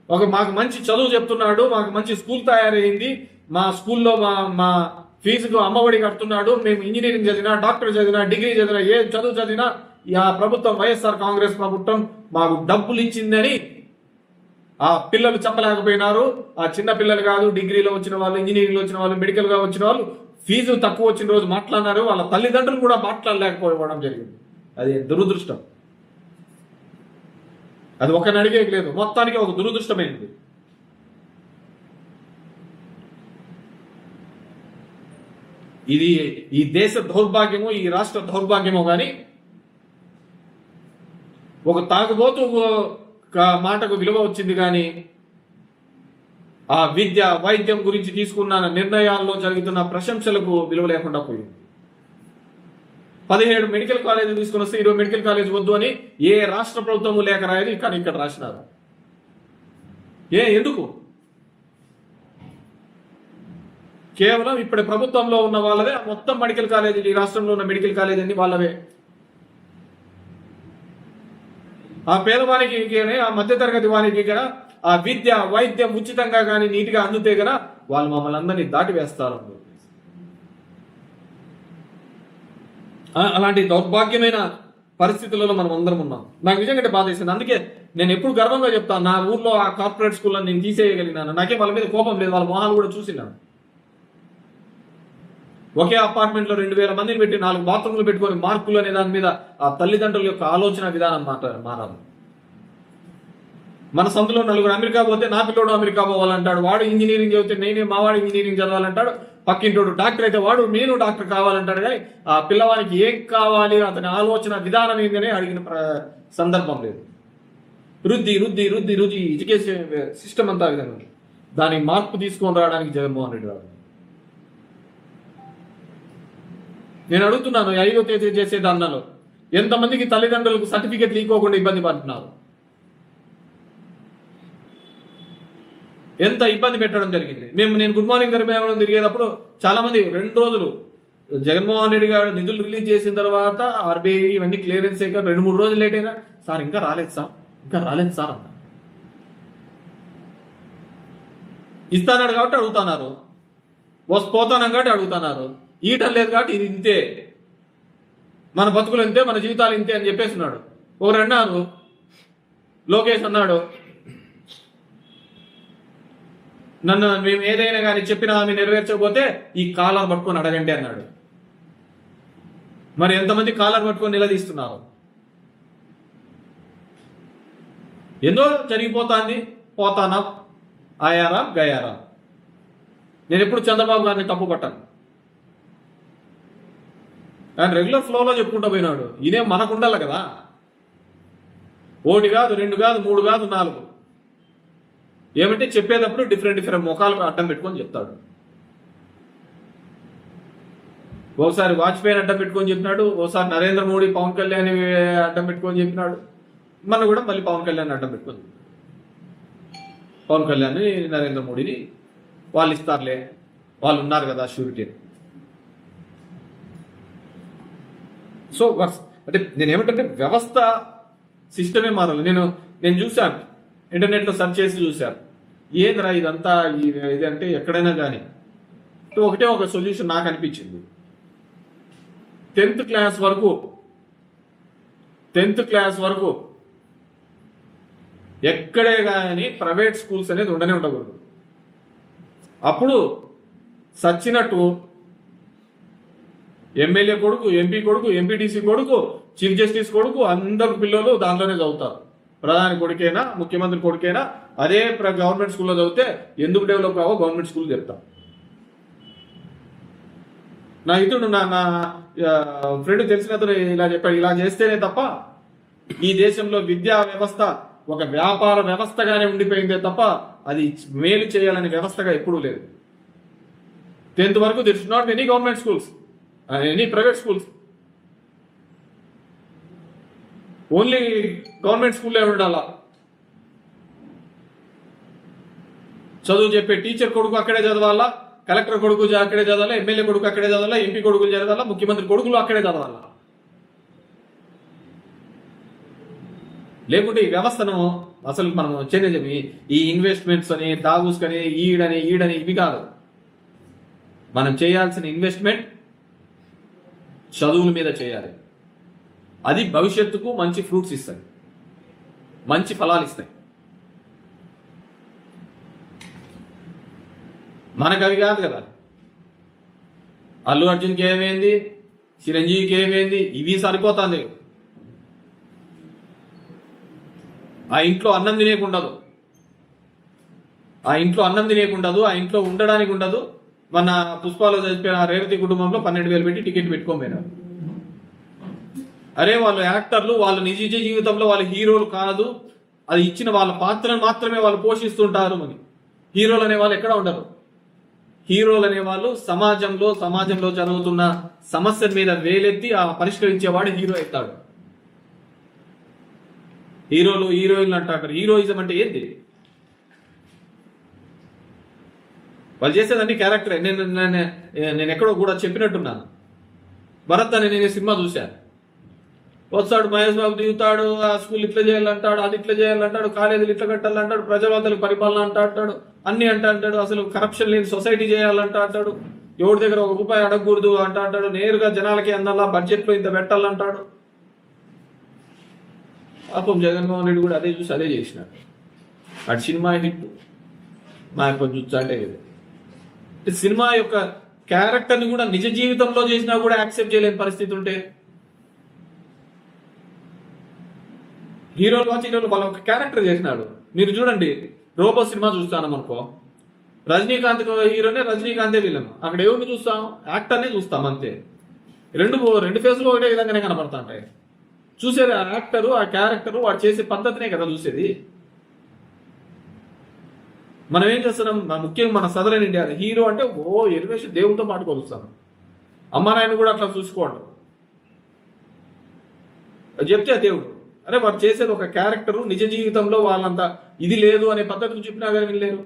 మాకు మంచి చదువు చెప్తున్నాడు, మాకు మంచి స్కూల్ తయారైంది, మా స్కూల్లో మా ఫీజుకు అమ్మఒడి కడుతున్నాడు, మేము ఇంజనీరింగ్ చదివినా డాక్టర్ చదివినా డిగ్రీ చదివినా ఏ చదువు చదివినా ఆ ప్రభుత్వం వైఎస్ఆర్ కాంగ్రెస్ ప్రభుత్వం మాకు డబ్బులు ఇచ్చిందని ఆ పిల్లలు చెప్పలేకపోయినారు. ఆ చిన్న పిల్లలు కాదు, డిగ్రీలో వచ్చిన వాళ్ళు, ఇంజనీరింగ్లో వచ్చిన వాళ్ళు, మెడికల్గా వచ్చిన వాళ్ళు ఫీజు తక్కువ వచ్చిన రోజు మాట్లాడినారు, వాళ్ళ తల్లిదండ్రులు కూడా మాట్లాడలేకపోవడం జరిగింది. అది దురదృష్టం. అది ఒకరిని అడిగేకి లేదు, మొత్తానికి ఒక దురదృష్టమైంది. ఇది ఈ దేశ దౌర్భాగ్యమో ఈ రాష్ట్ర దౌర్భాగ్యమో కానీ ఒక తాగుబోతు మాటకు విలువ వచ్చింది కానీ ఆ విద్య వైద్యం గురించి తీసుకున్న నిర్ణయాల్లో జరుగుతున్న ప్రశంసలకు విలువ లేకుండా పోయింది. 17 మెడికల్ కాలేజీలు తీసుకుని వస్తే 20 మెడికల్ కాలేజ్ వద్దు అని ఏ రాష్ట్ర ప్రభుత్వము లేఖ రాయదు, కానీ ఇక్కడ రాసినారు. ఎందుకు? కేవలం ఇప్పటి ప్రభుత్వంలో ఉన్న వాళ్ళదే మొత్తం మెడికల్ కాలేజీలు, ఈ రాష్ట్రంలో ఉన్న మెడికల్ కాలేజీ అన్ని వాళ్ళవే. ఆ పేదవానికి ఆ మధ్యతరగతి వారికి కదా ఆ విద్య వైద్యం ఉచితంగా కానీ నీట్గా అందుతే కదా వాళ్ళు మమ్మల్ని అందరినీ దాటివేస్తారు. అలాంటి దౌర్భాగ్యమైన పరిస్థితులలో మనం అందరం ఉన్నాం. నాకు నిజంగా బాధ వేసింది. అందుకే నేను ఎప్పుడు గర్వంగా చెప్తాను, నా ఊర్లో ఆ కార్పొరేట్ స్కూల్లో నేను తీసేయగలిగినాను. నాకే వాళ్ళ మీద కోపం లేదు, వాళ్ళ మొహాలు కూడా చూసినాను. ఒకే అపార్ట్మెంట్లో 2000 మందిని పెట్టి 4 బాత్రూమ్లు పెట్టుకొని మార్కులు అనే దాని మీద ఆ తల్లిదండ్రుల యొక్క ఆలోచన విధానం మారాలి. మన సందులో 4 అమెరికా పోతే నా పిల్లోడు అమెరికా పోవాలంటాడు, వాడు ఇంజనీరింగ్ చదివితే మావాడు ఇంజనీరింగ్ చదవాలంటాడు, పక్కింటోడు డాక్టర్ అయితే వాడు నేను డాక్టర్ కావాలంటాడు. కానీ ఆ పిల్లవానికి ఏం కావాలి అతని ఆలోచన విధానం ఏంటనే అడిగిన సందర్భం లేదు. రుద్ది ఎడ్యుకేషన్ సిస్టమ్ అంతా విధంగా దాని మార్పు తీసుకొని రావడానికి జగన్మోహన్ రెడ్డి రాదు. నేను అడుగుతున్నాను, 5వ తేదీ చేసే దానిలో ఎంతమందికి తల్లిదండ్రులకు సర్టిఫికెట్లు ఇవ్వకుండా ఇబ్బంది పడుతున్నారు, ఎంత ఇబ్బంది పెట్టడం జరిగింది. నేను గుడ్ మార్నింగ్ తిరిగేటప్పుడు చాలా మంది 2 రోజులు జగన్మోహన్ రెడ్డి గారు నిధులు రిలీజ్ చేసిన తర్వాత ఆర్బీఐ ఇవన్నీ క్లియరెన్స్ అయ్యాక 2-3 రోజులు లేట్ అయినా సార్ ఇంకా రాలేదు సార్ అన్న. ఇస్తానాడు కాబట్టి అడుగుతున్నారు, పోతానం కాబట్టి అడుగుతున్నారు. ఈటం లేదు కాబట్టి ఇది ఇంతే, మన బతుకులు ఇంతే, మన జీవితాలు ఇంతే అని చెప్పేస్తున్నాడు. ఒకరు అన్నారు, లోకేష్ అన్నాడు, నన్ను మేము ఏదైనా కానీ చెప్పిన ఆమె నెరవేర్చకపోతే ఈ కాలర్ పట్టుకొని అడగండి అన్నాడు. మరి ఎంతమంది కాలర్ పట్టుకొని నిలదీస్తున్నారు? ఎన్నో జరిగిపోతాంది, పోతానా, ఆయారా గయారా. నేను ఎప్పుడు చంద్రబాబు గారిని తప్పు పట్టాను, ఆయన రెగ్యులర్ ఫ్లోలో చెప్పుకుంటూ పోయినాడు. ఇదే మనకు ఉండాలి కదా, ఒకటి కాదు, రెండు కాదు, మూడు కాదు, నాలుగు. ఏమంటే చెప్పేటప్పుడు డిఫరెంట్ ముఖాలకు అడ్డం పెట్టుకొని చెప్తాడు. ఒకసారి వాజ్పేయిని అడ్డం పెట్టుకొని చెప్పినాడు, ఒకసారి నరేంద్ర మోడీ పవన్ కళ్యాణ్ అడ్డం పెట్టుకొని చెప్పినాడు. మన కూడా మళ్ళీ పవన్ కళ్యాణ్ అడ్డం పెట్టుకొని, పవన్ కళ్యాణ్ నరేంద్ర మోడీని వాళ్ళు ఇస్తారులే, వాళ్ళు ఉన్నారు కదా షూరిటీ. సో అంటే నేనేమంటే వ్యవస్థ సిస్టమే మారాలి. నేను చూశాను, ఇంటర్నెట్లో సెర్చ్ చేసి చూశాను, ఏందిరా ఇదంతా ఇది అంటే ఎక్కడైనా కానీ ఒకటే ఒక సొల్యూషన్ నాకు అనిపించింది. 10th క్లాస్ వరకు ఎక్కడే కానీ ప్రైవేట్ స్కూల్స్ అనేది ఉండకూడదు. అప్పుడు సచ్చినట్టు ఎమ్మెల్యే కొడుకు, ఎంపీ కొడుకు, ఎంపీటీసీ కొడుకు, చీఫ్ జస్టిస్ కొడుకు, అందరు పిల్లలు దాంట్లోనే చదువుతారు. ప్రధాని కొడుకైనా, ముఖ్యమంత్రి కొడుకైనా అదే గవర్నమెంట్ స్కూల్లో చదివితే ఎందుకు డెవలప్ కావో గవర్నమెంట్ స్కూల్ చెప్తాం. నా ఇతడు నా ఫ్రెండ్ తెలిసిన అతను ఇలా చెప్పాడు, ఇలా చేస్తేనే తప్ప ఈ దేశంలో విద్యా వ్యవస్థ ఒక వ్యాపార వ్యవస్థగానే ఉండిపోయిందే తప్ప అది మేలు చేయాలనే వ్యవస్థగా ఎప్పుడూ లేదు. 10th వరకు there should not any government schools, any private schools, only government స్కూల్లో ఉండాలా. చదువు చెప్పే టీచర్ కొడుకు అక్కడే చదవాలా, కలెక్టర్ కొడుకు అక్కడే చదవాలా, ఎమ్మెల్యే కొడుకు అక్కడే చదవాలా, ఎంపీ కొడుకులు చదవాలా, ముఖ్యమంత్రి కొడుకులు అక్కడే చదవాలా. లేకుంటే ఈ వ్యవస్థను అసలు మనం చేంజ్, ఈ ఇన్వెస్ట్మెంట్స్ అని, దావూస్ అని, ఈడని ఇవి కాదు. మనం చేయాల్సిన ఇన్వెస్ట్మెంట్ చదువుల మీద చేయాలి. అది భవిష్యత్తుకు మంచి ఫ్రూట్స్ ఇస్తాయి, మంచి ఫలాలు ఇస్తాయి. మనకు అవి కాదు కదా. అల్లు అర్జున్కి ఏమైంది, చిరంజీవికి ఏమైంది, ఇవి సరిపోతుంది. ఆ ఇంట్లో అన్నం తినేకుండదు, ఆ ఇంట్లో ఉండడానికి ఉండదు. మన పుష్పాలో చదివిన రేవతి కుటుంబంలో 12,000 పెట్టి టికెట్ పెట్టుకోపోయినారు. అరే వాళ్ళు యాక్టర్లు, వాళ్ళ నిజ జీవితంలో వాళ్ళు హీరోలు కాదు, అది ఇచ్చిన వాళ్ళ పాత్రను మాత్రమే వాళ్ళు పోషిస్తుంటారు. అని హీరోలు అనే వాళ్ళు ఎక్కడ ఉండరు. హీరోలు అనేవాళ్ళు సమాజంలో జరుగుతున్న సమస్య మీద వేలెత్తి ఆ పరిష్కరించేవాడు హీరో అవుతాడు. హీరోలు హీరోయిన్లు అంటారు. హీరోయిజం అంటే ఏంటి? వాళ్ళు చేసేదండి క్యారెక్టరే. నేను ఎక్కడో కూడా చెప్పినట్టున్నాను. భరత్ అని నేను సినిమా చూశాను. వస్తాడు మహేష్ బాబు, దిగుతాడు, ఆ స్కూల్ ఇట్లా చేయాలంటాడు, అది ఇట్లా చేయాలంటాడు, కాలేజీలు ఇట్లా కట్టాలంటాడు, ప్రజావంతులకు పరిపాలన అంటాడు, అన్ని అంటాడు, అసలు కరప్షన్ లేని సొసైటీ చేయాలంటాడు, ఎవరి దగ్గర ₹1 అడగకూడదు అంటాడు, నేరుగా జనాలకి అందల్లా బడ్జెట్లో ఇంత పెట్టాలంటాడు. పాపం జగన్మోహన్ రెడ్డి కూడా అదే చూసి అదే చేసినాడు. అటు సినిమా హిట్ మాకు కొంచెం చూచాడే. సినిమా యొక్క క్యారెక్టర్ని కూడా నిజ జీవితంలో చేసినా కూడా యాక్సెప్ట్ చేయలేని పరిస్థితి ఉంటే, హీరోలు వాళ్ళ ఒక క్యారెక్టర్ చేసినాడు. మీరు చూడండి, రోబో సినిమా చూస్తాను అనుకో, రజనీకాంత్ హీరోనే, రజనీకాంతే విలన్. అక్కడ ఎవరిని చూస్తాం? యాక్టర్నే చూస్తాం అంతే. రెండు ఫేస్లు ఒకటే విధంగానే కనపడతాంటాయి. చూసేది ఆ యాక్టరు, ఆ క్యారెక్టరు, వాడు చేసే పద్ధతినే కదా చూసేది. మనం ఏం చేస్తున్నాం? ముఖ్యంగా మన సదరన్ ఇండియా హీరో అంటే ఎలివేషన్ దేవుడితో పాటు కొలుస్తాను. అమ్మ నాయన కూడా అట్లా చూసుకోండి, చెప్తే దేవుడు. అరే వాడు చేసేది ఒక క్యారెక్టరు, నిజ జీవితంలో వాళ్ళంతా ఇది లేదు అనే పద్ధతిని చెప్పినా కానీ వినలేరు.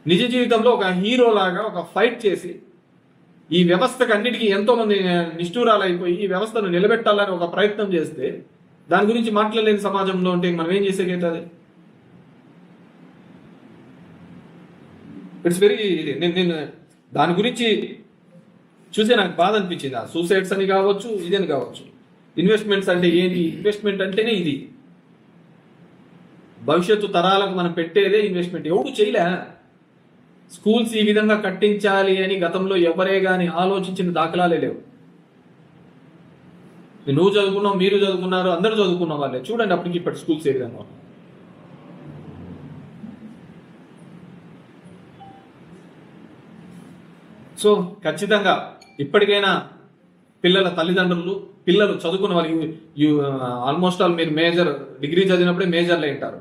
నిజ జీవితంలో ఒక హీరో లాగా ఒక ఫైట్ చేసి ఈ వ్యవస్థకు అన్నిటికీ ఎంతో మంది నిష్ఠూరాలు అయిపోయి ఈ వ్యవస్థను నిలబెట్టాలని ఒక ప్రయత్నం చేస్తే దాని గురించి మాట్లాడలేని సమాజంలో ఉంటే మనం ఏం చేసేకైతుంది? ఇట్స్ వెరీ, నేను దాని గురించి చూసే నాకు బాధ అనిపించింది. ఆ సూసైడ్స్ అని కావచ్చు, ఇదని కావచ్చు. ఇన్వెస్ట్మెంట్స్ అంటే ఏంటి? ఇన్వెస్ట్మెంట్ అంటేనే ఇది. భవిష్యత్తు తరాలకు మనం పెట్టేదే ఇన్వెస్ట్మెంట్. ఎవరు చేయలే. స్కూల్స్ ఈ విధంగా కట్టించాలి అని గతంలో ఎవరే కానీ ఆలోచించిన దాఖలాలే లేవు. నువ్వు చదువుకున్నావు, మీరు చదువుకున్నారు, అందరూ చదువుకున్న వాళ్ళే. చూడండి అప్పటికి ఇప్పటి స్కూల్స్ ఏ విధంగా. సో ఖచ్చితంగా ఇప్పటికైనా పిల్లల తల్లిదండ్రులు, పిల్లలు చదువుకున్న వాళ్ళు, ఆల్మోస్ట్ ఆల్ మీరు మేజర్ డిగ్రీ చదివినప్పుడే మేజర్లు ఉంటారు.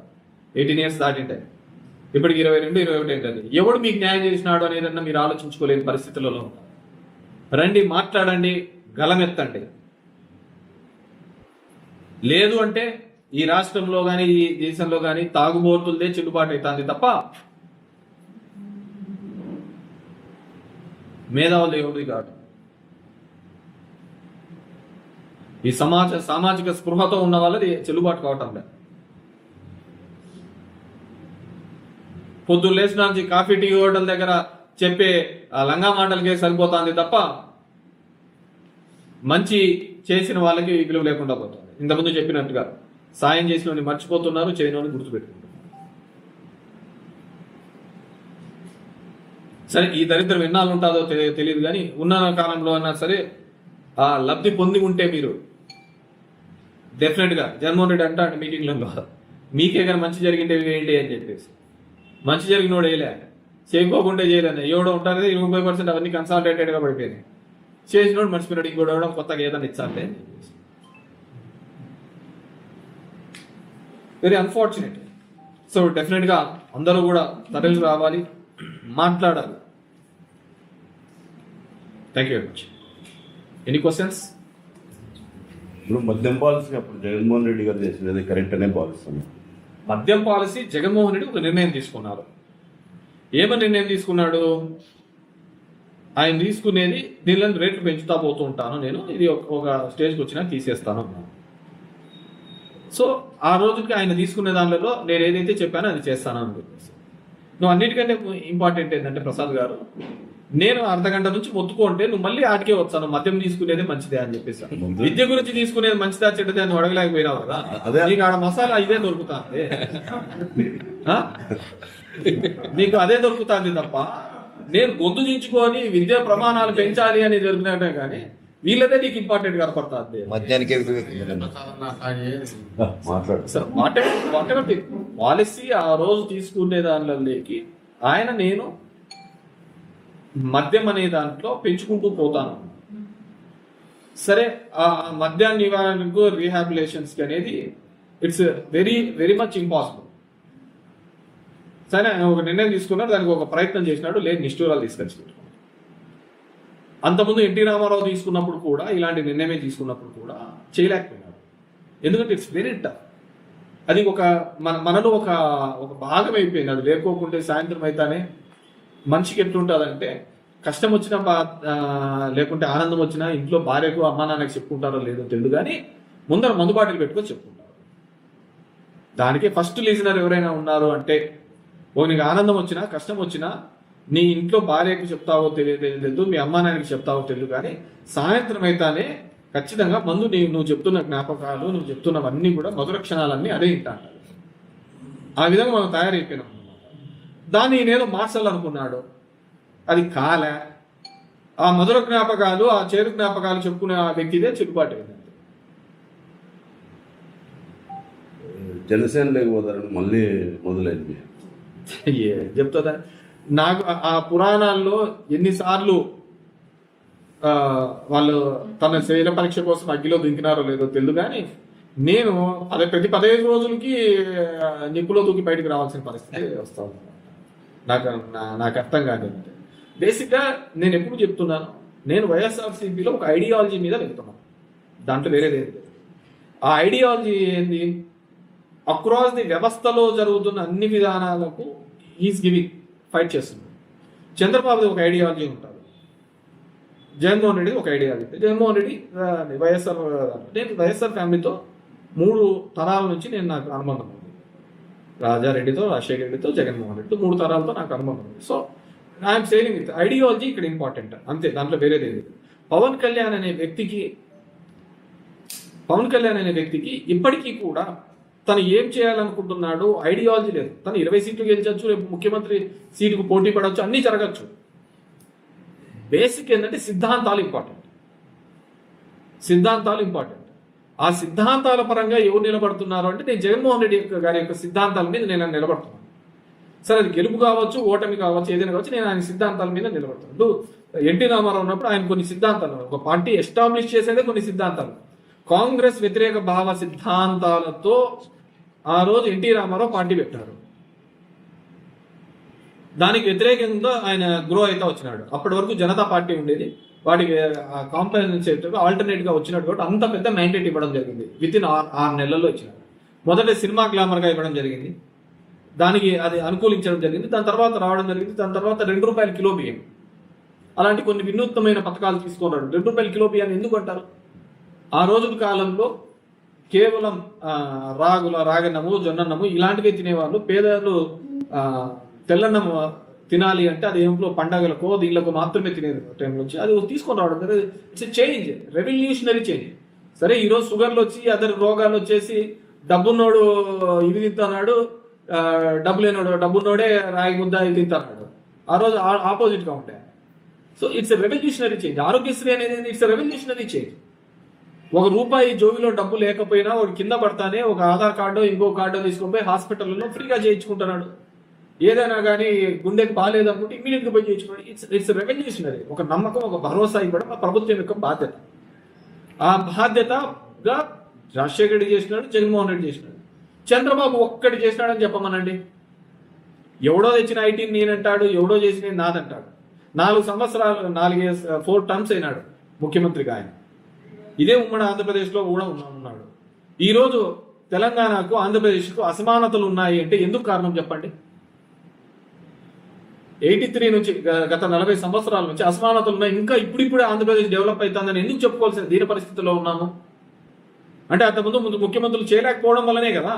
18 years దాటింటే ఇప్పటికి 22, 21 ఏంటండి. ఎవడు మీకు న్యాయం చేసినాడు అనేదన్నా మీరు ఆలోచించుకోలేని పరిస్థితులలో ఉంటారు. రండి, మాట్లాడండి, గలమెత్తండి. లేదు అంటే ఈ రాష్ట్రంలో కానీ ఈ దేశంలో కానీ తాగుబోతులదే చెల్లుబాటు అవుతుంది తప్ప మేధావులు ఎవరిది కాదు. ఈ సామాజిక స్పృహతో ఉన్న వాళ్ళది చెల్లుబాటు కావటం లేదు. పొద్దున్న లేచిన నుంచి కాఫీ టీ హోటల్ దగ్గర చెప్పే లంగా మాటలకే సరిపోతుంది తప్ప మంచి చేసిన వాళ్ళకి విలువ లేకుండా పోతుంది. ఇంతకుముందు చెప్పినట్టుగా సాయం చేసిన మర్చిపోతున్నారు, చేయని గుర్తుపెట్టుకుంటున్నారు. సరే, ఈ దరిద్రం ఎన్నాళ్ళు ఉంటుందో తెలియదు, కానీ ఉన్న కాలంలో అయినా సరే ఆ లబ్ధి పొంది ఉంటే మీరు డెఫినెట్గా జగన్మోహన్ రెడ్డి అంటాడు మీటింగ్లలో, మీకే కానీ మంచి జరిగింటే ఏంటి అని చెప్పేసి. మంచి జరిగినోడు వేయలే, చేయకోకుండా చేయలేని ఎవడో ఉంటారు. 25% అవన్నీ కన్సాలిడేటెడ్గా పడిపోయినాయి. చేసినోడు మర్చిపోయినాడు, ఇంకోటి ఇవ్వడం కొత్తగా ఏదైనా ఇచ్చాలంటే అని చెప్పేసి. Very unfortunate. సో డెఫినెట్గా అందరూ కూడా తరలి రావాలి, మాట్లాడాలి. Thank you very much. Any questions? ఇప్పుడు మద్యం పాలసీ అప్పుడు జగన్మోహన్ రెడ్డి గారు చేసినది కరెక్ట్ అనే భావిస్తున్నాను. మద్యం పాలసీ జగన్మోహన్ రెడ్డి ఒక నిర్ణయం తీసుకున్నారు. ఏమని నిర్ణయం తీసుకున్నాడు? ఆయన తీసుకునేది దీనిలో రేట్లు పెంచుతా పోతూ ఉంటాను నేను, ఇది ఒక స్టేజ్కి వచ్చినా తీసేస్తాను అన్నాను. సో ఆ రోజుకి ఆయన తీసుకునే దానిలో నేను ఏదైతే చెప్పానో అది చేస్తాను అని చెప్పేసి. నువ్వు అన్నిటికంటే ఇంపార్టెంట్ ఏంటంటే ప్రసాద్ గారు, నేను అర్ధగంట నుంచి మొత్తుకుంటే నువ్వు మళ్ళీ ఆటికే వచ్చాను మద్యం తీసుకునేది మంచిదే అని చెప్పేసి. విద్య గురించి తీసుకునేది మంచిదా చెడ్డదే అని అడగలేకపోయినావు కదా. నీకు ఆడ మసాలా ఇదే దొరుకుతుంది, నీకు అదే దొరుకుతుంది తప్ప నేను గొంతు చించుకొని విద్యా ప్రమాణాలు పెంచాలి అని జరుగుతున్నట్టే కానీ వీళ్ళదే నీకు ఇంపార్టెంట్ కనపడుతుంది. మద్యానికే పాలసీ ఆ రోజు తీసుకునే దానిలోకి ఆయన నేను మద్యం అనే దాంట్లో పెంచుకుంటూ పోతాను. సరే, ఆ మద్యాన్ని నివారణకు రీహాబిలేషన్స్ అనేది it's very very much impossible. సరే, ఆయన ఒక నిర్ణయం తీసుకున్నాడు, దానికి ఒక ప్రయత్నం చేసినాడు, లేదు నిష్ఠూరాలు తీసుకొచ్చినట్టు. అంతకుముందు ఎన్టీ రామారావు తీసుకున్నప్పుడు కూడా ఇలాంటి నిర్ణయమే తీసుకున్నప్పుడు కూడా చేయలేకపోయినాడు. ఎందుకంటే ఇట్స్ వెరీ టఫ్. అది మనలో ఒక భాగం అయిపోయింది. అది లేకోకుంటే సాయంత్రం అయితేనే మనిషికి ఎట్లుంటుందంటే కష్టం వచ్చినా లేకుంటే ఆనందం వచ్చినా ఇంట్లో భార్యకు అమ్మా నాన్నకి చెప్పుకుంటారో లేదో తెలియదు, కానీ ముందర మందు బాటిల్ పెట్టుకొని చెప్పుకుంటారు. దానికే ఫస్ట్ లిజనర్ ఎవరైనా ఉన్నారు అంటే, నీకు ఆనందం వచ్చినా కష్టం వచ్చినా నీ ఇంట్లో భార్యకు చెప్తావో తెలియదు, మీ అమ్మా నాన్నకి చెప్తావో తెలియదు, కానీ సాయంత్రం అయితేనే ఖచ్చితంగా మందు నువ్వు చెప్తున్న జ్ఞాపకాలు, నువ్వు చెప్తున్నవన్నీ కూడా మధుర క్షణాలన్నీ అదే ఇంటా. ఆ విధంగా మనం తయారైపోయినాం. దాన్ని నేనేదో మార్చాలనుకున్నాడు, అది కాలే. ఆ మధుర జ్ఞాపకాలు, ఆ చేదు జ్ఞాపకాలు చెప్పుకునే ఆ వ్యక్తిదే చెల్లుబాటు అయింది. జనసేన లేకపోతారని మళ్ళీ మొదలైంది. చెప్తుందా? నాకు ఆ పురాణాల్లో ఎన్నిసార్లు వాళ్ళు తన శరీర పరీక్ష కోసం అగ్గిలో దింకినారో లేదో తెలియదు, కానీ నేను ప్రతి 15 రోజులకి నిప్పులో దూకి బయటకు రావాల్సిన పరిస్థితి వస్తాను. నాకు అర్థం కాదు. బేసిక్గా నేను ఎప్పుడు చెప్తున్నాను, నేను వైఎస్ఆర్సీపీలో ఒక ఐడియాలజీ మీద వెళ్తున్నాను, దాంట్లో వేరేది ఏంటి. ఆ ఐడియాలజీ ఏంది? అక్రాస్ ది వ్యవస్థలో జరుగుతున్న అన్ని విధానాలకు ఈజ్ గివింగ్ ఫైట్ చేస్తుంది. చంద్రబాబుది ఒక ఐడియాలజీ ఉంటుంది, జగన్మోహన్ రెడ్డి ఒక ఐడియాలజీ. జగన్మోహన్ రెడ్డి నేను వైఎస్ఆర్ ఫ్యామిలీతో 3 తరాల నుంచి నాకు అనుబంధం ఉంది. రాజారెడ్డితో, రాజశేఖర రెడ్డితో, జగన్మోహన్ రెడ్డితో 3 తరాలతో నాకు అనుబంధం ఉంది. So I'm saying with ideology ఇక్కడ ఇంపార్టెంట్ అంతే, దాంట్లో వేరేది లేదు. పవన్ కళ్యాణ్ అనే వ్యక్తికి ఇప్పటికీ కూడా తను ఏం చేయాలనుకుంటున్నాడు ఐడియాలజీ లేదు. తను 20 సీట్లు గెలిచొచ్చు, రేపు ముఖ్యమంత్రి సీటుకు పోటీ పడవచ్చు, అన్నీ జరగచ్చు. బేసిక్ ఏంటంటే సిద్ధాంతాలు ఇంపార్టెంట్. ఆ సిద్ధాంతాల పరంగా ఎవరు నిలబడుతున్నారు అంటే నేను జగన్మోహన్ రెడ్డి గారి యొక్క సిద్ధాంతాల మీద నేను నిలబడుతున్నాను. సరే అది గెలుపు కావచ్చు, ఓటమి కావచ్చు, ఏదైనా కావచ్చు, నేను ఆయన సిద్ధాంతాల మీద నిలబడుతున్నాను. ఎన్టీ రామారావు ఉన్నప్పుడు ఆయన కొన్ని సిద్ధాంతాలు, ఒక పార్టీ ఎస్టాబ్లిష్ చేసేదే కొన్ని సిద్ధాంతాలు, కాంగ్రెస్ వ్యతిరేక భావ సిద్ధాంతాలతో ఆ రోజు ఎన్టీ రామారావు పార్టీ పెట్టారు. దానికి వ్యతిరేకంగా ఆయన గ్రో అయితే వచ్చినాడు. అప్పటి వరకు జనతా పార్టీ ఉండేది, వాటికి కాంపెన్సేటివ్ ఆల్టర్నేట్ గా వచ్చినట్టు కాబట్టి అంత పెద్ద మ్యాండేట్ ఇవ్వడం జరిగింది. విత్ ఇన్ 6 నెలల్లో ఇచ్చినాడు. మొదట సినిమా గ్లామర్ గా ఇవ్వడం జరిగింది, దానికి అది అనుకూలించడం జరిగింది. దాని తర్వాత రావడం జరిగింది. దాని తర్వాత ₹2 కిలో బియ్యం, అలాంటి కొన్ని వినూత్నమైన పథకాలు తీసుకున్నాడు. ₹2 కిలో బియ్యాన్ని ఎందుకు అంటారు? ఆ రోజుల కాలంలో కేవలం రాగన్నము, జొన్నన్నము ఇలాంటివే తినేవాళ్ళు. పేదలు తెల్లన్నము తినాలి అంటే అది ఏంట్లో పండగలకో దీళ్ళకు మాత్రమే తినేది టైం నుంచి. అది తీసుకొని రావడం ఇట్స్ చేంజ్, రెవల్యూషనరీ చేంజ్. సరే ఈరోజు షుగర్లు వచ్చి అదర్ రోగాలు వచ్చేసి డబ్బున్నోడు ఇవి తింటున్నాడు, డబ్బు లేనోడు డబ్బున్నోడే రాగి ముద్ద ఇది తింటున్నాడు. ఆ రోజు ఆపోజిట్ గా ఉంటాయి. So it's revolutionary change. Aarogyasri అనేది ఇట్స్ రెవల్యూషనరీ చేంజ్. ₹1 జోబిలో డబ్బు లేకపోయినా ఒక కింద పడతానే ఒక ఆధార్ కార్డు ఇంకో కార్డు తీసుకొని పోయి హాస్పిటల్లో ఫ్రీగా చేయించుకుంటున్నాడు. ఏదైనా కానీ గుండెకి బాగాలేదు అనుకుంటే ఇమీడియట్ గా పోయి చేయించుకోండి. It's revolutionary. ఒక నమ్మకం, ఒక భరోసా ఇవ్వడం ప్రభుత్వం యొక్క బాధ్యత. ఆ బాధ్యతగా రాజశేఖర రెడ్డి చేసినాడు, జగన్మోహన్ రెడ్డి చేసినాడు. చంద్రబాబు ఒక్కటి చేసినాడని చెప్పమనండి. ఎవడో తెచ్చిన ఐటీని నేనంటాడు, ఎవడో చేసిన నాదంటాడు. 4 సంవత్సరాలు 4 టర్మ్స్ అయినాడు ముఖ్యమంత్రిగా ఆయన. ఇదే ఉమ్మడి ఆంధ్రప్రదేశ్లో కూడా ఉన్నాడు. ఈరోజు తెలంగాణకు ఆంధ్రప్రదేశ్కు అసమానతలు ఉన్నాయి అంటే ఎందుకు కారణం చెప్పండి? 83 నుంచి గత 40 సంవత్సరాల నుంచి అసమానతలు ఉన్నాయి. ఇంకా ఇప్పుడిప్పుడే ఆంధ్రప్రదేశ్ డెవలప్ అవుతుందని ఎందుకు చెప్పుకోవాల్సిన దీని పరిస్థితిలో ఉన్నాము అంటే అంతకుముందు ముఖ్యమంత్రులు చేయలేకపోవడం వల్లనే కదా.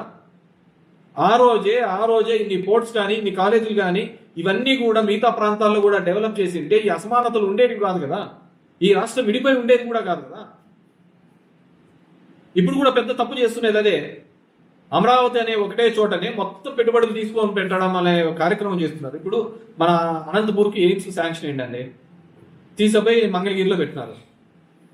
ఆ రోజే ఇన్ని పోర్ట్స్ కానీ ఇన్ని కాలేజీలు కానీ ఇవన్నీ కూడా మిగతా ప్రాంతాల్లో కూడా డెవలప్ చేసి ఉంటే ఈ అసమానతలు ఉండేవి కాదు కదా. ఈ రాష్ట్రం విడిపోయి ఉండేది కూడా కాదు కదా. ఇప్పుడు కూడా పెద్ద తప్పు చేస్తున్నది అదే. అమరావతి అనే ఒకటే చోటనే మొత్తం పెట్టుబడులు తీసుకొని పెట్టడం అనే కార్యక్రమం చేస్తున్నారు. ఇప్పుడు మన అనంతపూర్కి ఎయిమ్స్ శాంక్షన్ ఏంటండి, తీసుకుపోయి మంగళగిరిలో పెట్టినారు.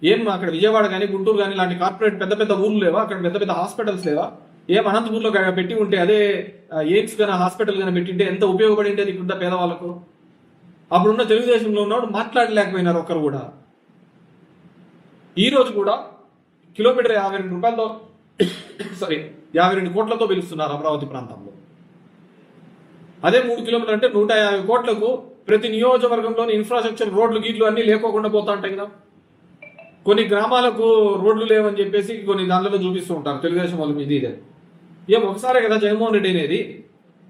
ఏం అక్కడ విజయవాడ కానీ గుంటూరు కానీ ఇలాంటి కార్పొరేట్ పెద్ద పెద్ద ఊర్లు లేవా? అక్కడ పెద్ద పెద్ద హాస్పిటల్స్ లేవా? ఏం అనంతపూర్లో పెట్టి ఉంటే అదే ఎయిమ్స్ కానీ హాస్పిటల్ కానీ పెట్టింటే ఎంత ఉపయోగపడి ఉండేది ఇక్కడ పేదవాళ్ళకు. అప్పుడున్న తెలుగుదేశంలో ఉన్నవాడు మాట్లాడలేకపోయినారు ఒక్కరు కూడా. ఈ రోజు కూడా కిలోమీటర్ ₹52 కోట్లతో పిలుస్తున్నారు అమరావతి ప్రాంతంలో. అదే 3 కిలోమీటర్లు అంటే 150 కోట్లకు ప్రతి నియోజకవర్గంలోని ఇన్ఫ్రాస్ట్రక్చర్ రోడ్లు గీట్లు అన్ని లేకోకుండా పోతా ఉంటాయి కదా. కొన్ని గ్రామాలకు రోడ్లు లేవని చెప్పేసి కొన్ని దాంట్లో చూపిస్తూ ఉంటారు తెలుగుదేశం వాళ్ళు. ఇది ఇదే ఏం ఒకసారే కదా జగన్మోహన్ రెడ్డి అనేది.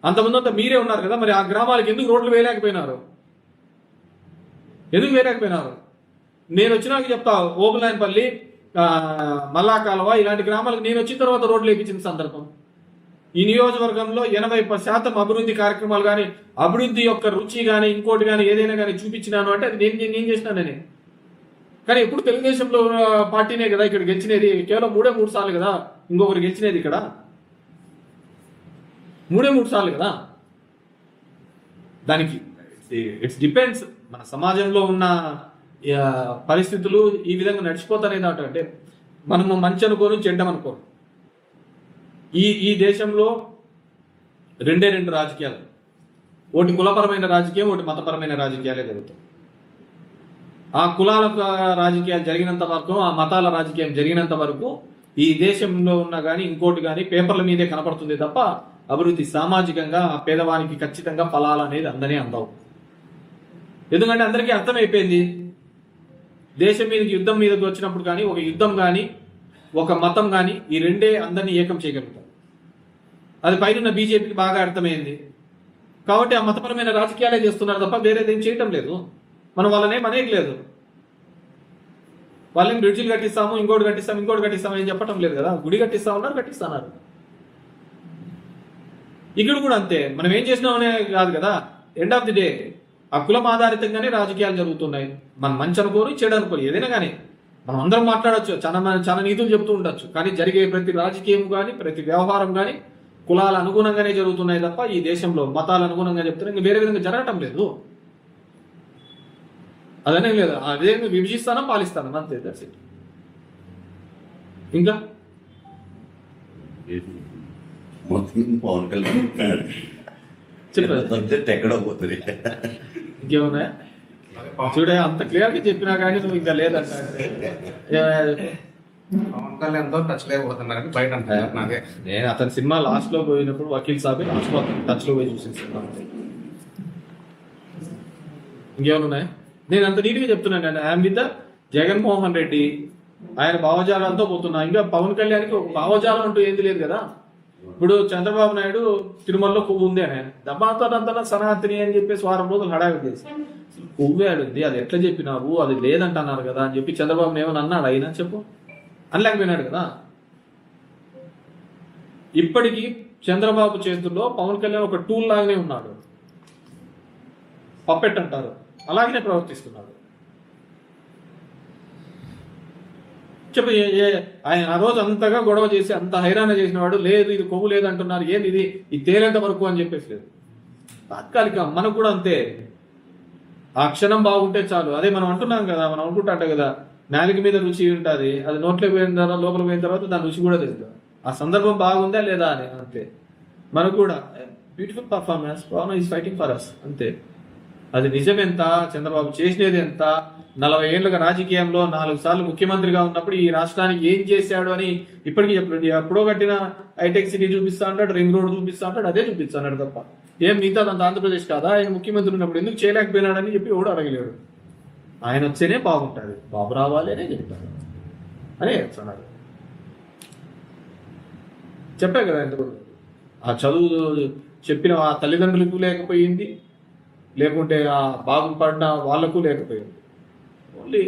అంతమంది అంతా మీరే ఉన్నారు కదా, మరి ఆ గ్రామాలకు ఎందుకు రోడ్లు వేయలేకపోయినారు? నేను వచ్చినాక చెప్తా. ఓబులాయనపల్లి, మల్లాకాలవ ఇలాంటి గ్రామాలకు నేను వచ్చిన తర్వాత రోడ్లు వేయించిన సందర్భం. ఈ నియోజకవర్గంలో 80% అభివృద్ధి కార్యక్రమాలు కానీ అభివృద్ధి యొక్క రుచి కానీ ఇంకోటి కానీ ఏదైనా కానీ చూపించినాను అంటే అది నేను చేసినానని. కానీ ఎప్పుడు తెలుగుదేశంలో పార్టీనే కదా ఇక్కడ గెలిచినది. కేవలం 3 సార్లు కదా ఇంకొకరు గెలిచినది. ఇక్కడ 3 సార్లు కదా. దానికి ఇట్స్ డిపెండ్స్. మన సమాజంలో ఉన్న పరిస్థితులు ఈ విధంగా నడిచిపోతానేది అంటే మనము మంచి అనుకోను చెడ్డమనుకోను. ఈ దేశంలో 2 రాజకీయాలు, ఒకటి కులపరమైన రాజకీయం, ఒకటి మతపరమైన రాజకీయాలే జరుగుతాయి. ఆ కులాల రాజకీయాలు జరిగినంత వరకు, ఆ మతాల రాజకీయం జరిగినంత వరకు ఈ దేశంలో ఉన్న కానీ ఇంకోటి కానీ పేపర్ల మీదే కనపడుతుంది తప్ప అభివృద్ధి సామాజికంగా పేదవానికి ఖచ్చితంగా ఫలాలు అనేది అందనే అందవు. ఎందుకంటే అందరికీ అర్థమైపోయింది, దేశం మీదకి యుద్ధం మీదకి వచ్చినప్పుడు కానీ ఒక యుద్ధం కానీ ఒక మతం కానీ ఈ రెండే అందరినీ ఏకం చేయగలుగుతారు. అది పైన బీజేపీకి బాగా అర్థమైంది కాబట్టి ఆ మతపరమైన రాజకీయాలే చేస్తున్నారు తప్ప వేరేదేం చేయటం లేదు. మనం వాళ్ళనేం అనేక లేదు. వాళ్ళని బ్రిడ్జిలు కట్టిస్తాము, ఇంకోటి కట్టిస్తాము ఏం చెప్పటం లేదు కదా. గుడి కట్టిస్తామన్నారు, కట్టిస్తున్నారు. ఇక్కడ కూడా అంతే. మనం ఏం చేసినామనే కాదు కదా. ఎండ్ ఆఫ్ ది డే ఆ కులం ఆధారితంగానే రాజకీయాలు జరుగుతున్నాయి. మనం మంచి అనుకోని చెడు అనుకోని ఏదైనా కానీ మనం అందరం మాట్లాడచ్చు, చాలా నీతులు చెప్తూ ఉండొచ్చు, కానీ జరిగే ప్రతి రాజకీయం కానీ ప్రతి వ్యవహారం కానీ కులాల అనుగుణంగానే జరుగుతున్నాయి తప్ప ఈ దేశంలో మతాల అనుగుణంగా చెప్తున్నారు, ఇంకా వేరే విధంగా జరగటం లేదు. అదనే లేదు, అదే విభజిస్తానా పాలిస్తానా అంతే. That's it. ఇంకా మొత్తం పవన్ కళ్యాణ్ చెప్పారు సబ్జెక్ట్ ఎక్కడో పోతుంది. ఇంకేమున్నాయా చూడే, అంత క్లియర్గా చెప్పినా కానీ నువ్వు ఇంకా లేదంట. పవన్ కళ్యాణ్ తో టచ్ లేకపోతున్నారని బయట అంటారు. నాకే నేను అతని సినిమా లాస్ట్ లో పోయినప్పుడు వకీల్ సాబ్ లాస్ట్ లో టచ్ లో పోయి చూసిన సినిమా. ఇంకేమైనా ఉన్నాయా? నేను అంత నీట్గా చెప్తున్నాను. ఐఎమ్ విత్ జగన్మోహన్ రెడ్డి, ఆయన భావజాలాలతో పోతున్నా. ఇంకా పవన్ కళ్యాణ్కి ఒక భావజాలం అంటూ ఏంది లేదు కదా. ఇప్పుడు చంద్రబాబు నాయుడు తిరుమలలో కొవ్వు ఉంది అని దబ్బాతో సనాతిని అని చెప్పేసి వారం రోజులు హడావిడి చేసి కొవ్వే ఆడింది, అది ఎట్లా చెప్పినావు, అది లేదంటున్నారు కదా అని చెప్పి చంద్రబాబు ఏమని అన్నాడు అయినా చెప్పు అనలేకపోయినాడు కదా. ఇప్పటికీ చంద్రబాబు చేతుల్లో పవన్ కళ్యాణ్ ఒక టూల్ లాగానే ఉన్నాడు, పప్పెట్ అంటారు, అలాగనే ప్రవర్తిస్తున్నాడు. చెప్పు, ఆయన ఆ రోజు అంతగా గొడవ చేసి అంత హైరాణ చేసిన వాడు లేదు ఇది కొవ్వు లేదంటున్నారు, ఏంది ఇది తేలేంత వరకు అని చెప్పేసి లేదు. తాత్కాలిక మనకు కూడా అంతే, ఆ క్షణం బాగుంటే చాలు. అదే మనం అంటున్నాం కదా, మనం అనుకుంటాంట కదా నాలుక మీద రుచి ఉంటుంది, అది నోట్లోకి పోయిన తర్వాత లోపలికి పోయిన తర్వాత దాని రుచి కూడా తెలుసు, ఆ సందర్భం బాగుందా లేదా అని. అంతే మనకు కూడా beautiful performance, Pawan is fighting for us అంతే. అది నిజమెంత, చంద్రబాబు చేసినది ఎంత, 40 ఏళ్ళుగా రాజకీయంలో 4 సార్లు ముఖ్యమంత్రిగా ఉన్నప్పుడు ఈ రాష్ట్రానికి ఏం చేశాడు అని ఇప్పటికీ చెప్పండి. ఎప్పుడో కట్టిన హైటెక్ సిటీ చూపిస్తా అంటాడు, రింగ్ రోడ్ చూపిస్తా అంటాడు, అదే చూపిస్తా అన్నాడు తప్ప ఏం మిగతా అంత ఆంధ్రప్రదేశ్ కాదా ఆయన ముఖ్యమంత్రి ఉన్నప్పుడు ఎందుకు చేయలేకపోయినాడని చెప్పి ఎవడు అడగలేడు. ఆయన వచ్చేనే బాగుంటుంది, బాబు రావాలి అనే చెప్తాడు అనే చెప్తున్నాడు. చెప్పా కదా ఎందుకు ఆ చదువు చెప్పిన ఆ తల్లిదండ్రులకు లేకపోయింది, లేకుంటే ఆ బాగుపడిన వాళ్లకు లేకపోయింది. ఓన్లీ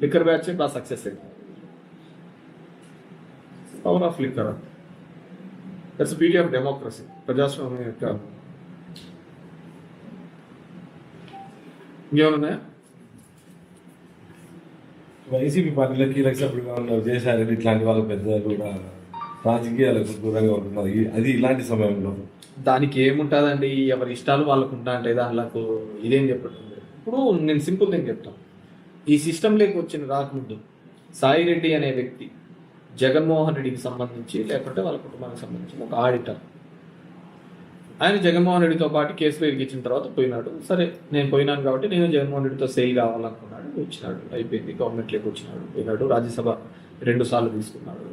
లిక్కర్ బ్యాచ్ బాగా సక్సెస్ అయింది. Power of liquor, that's beauty of democracy, ప్రజాస్వామ్యం యొక్క. ఇంకేమన్నాయా? వైసీపీ పార్టీలో కీలక సభ్యులుగా ఉన్న విజయసాయి ఇట్లాంటి వాళ్ళ పెద్దలు కూడా రాజకీయాలకు దూరంగా ఉంటున్నారు. అది ఇలాంటి సమయంలో దానికి ఏముంటుందండి, ఎవరి ఇష్టాలు వాళ్ళకు ఉంటా అంటే దానిలకు ఇదేం చెప్పడం. ఇప్పుడు నేను సింపుల్ థింగ్ చెప్తాను. ఈ సిస్టంలోకి వచ్చిన రాకముందు సాయి రెడ్డి అనే వ్యక్తి జగన్మోహన్ రెడ్డికి సంబంధించి లేకుంటే వాళ్ళ కుటుంబానికి సంబంధించిన ఒక ఆడిటర్. ఆయన జగన్మోహన్ రెడ్డితో పాటు కేసులో ఇరికించిన తర్వాత పోయినాడు. సరే నేను పోయినాను కాబట్టి నేను జగన్మోహన్ రెడ్డితో సెయి కావాలనుకున్నాడు, వచ్చినాడు, అయిపోయింది. గవర్నమెంట్లోకి వచ్చినాడు, పోయినాడు, రాజ్యసభ 2 సార్లు తీసుకున్నాడు.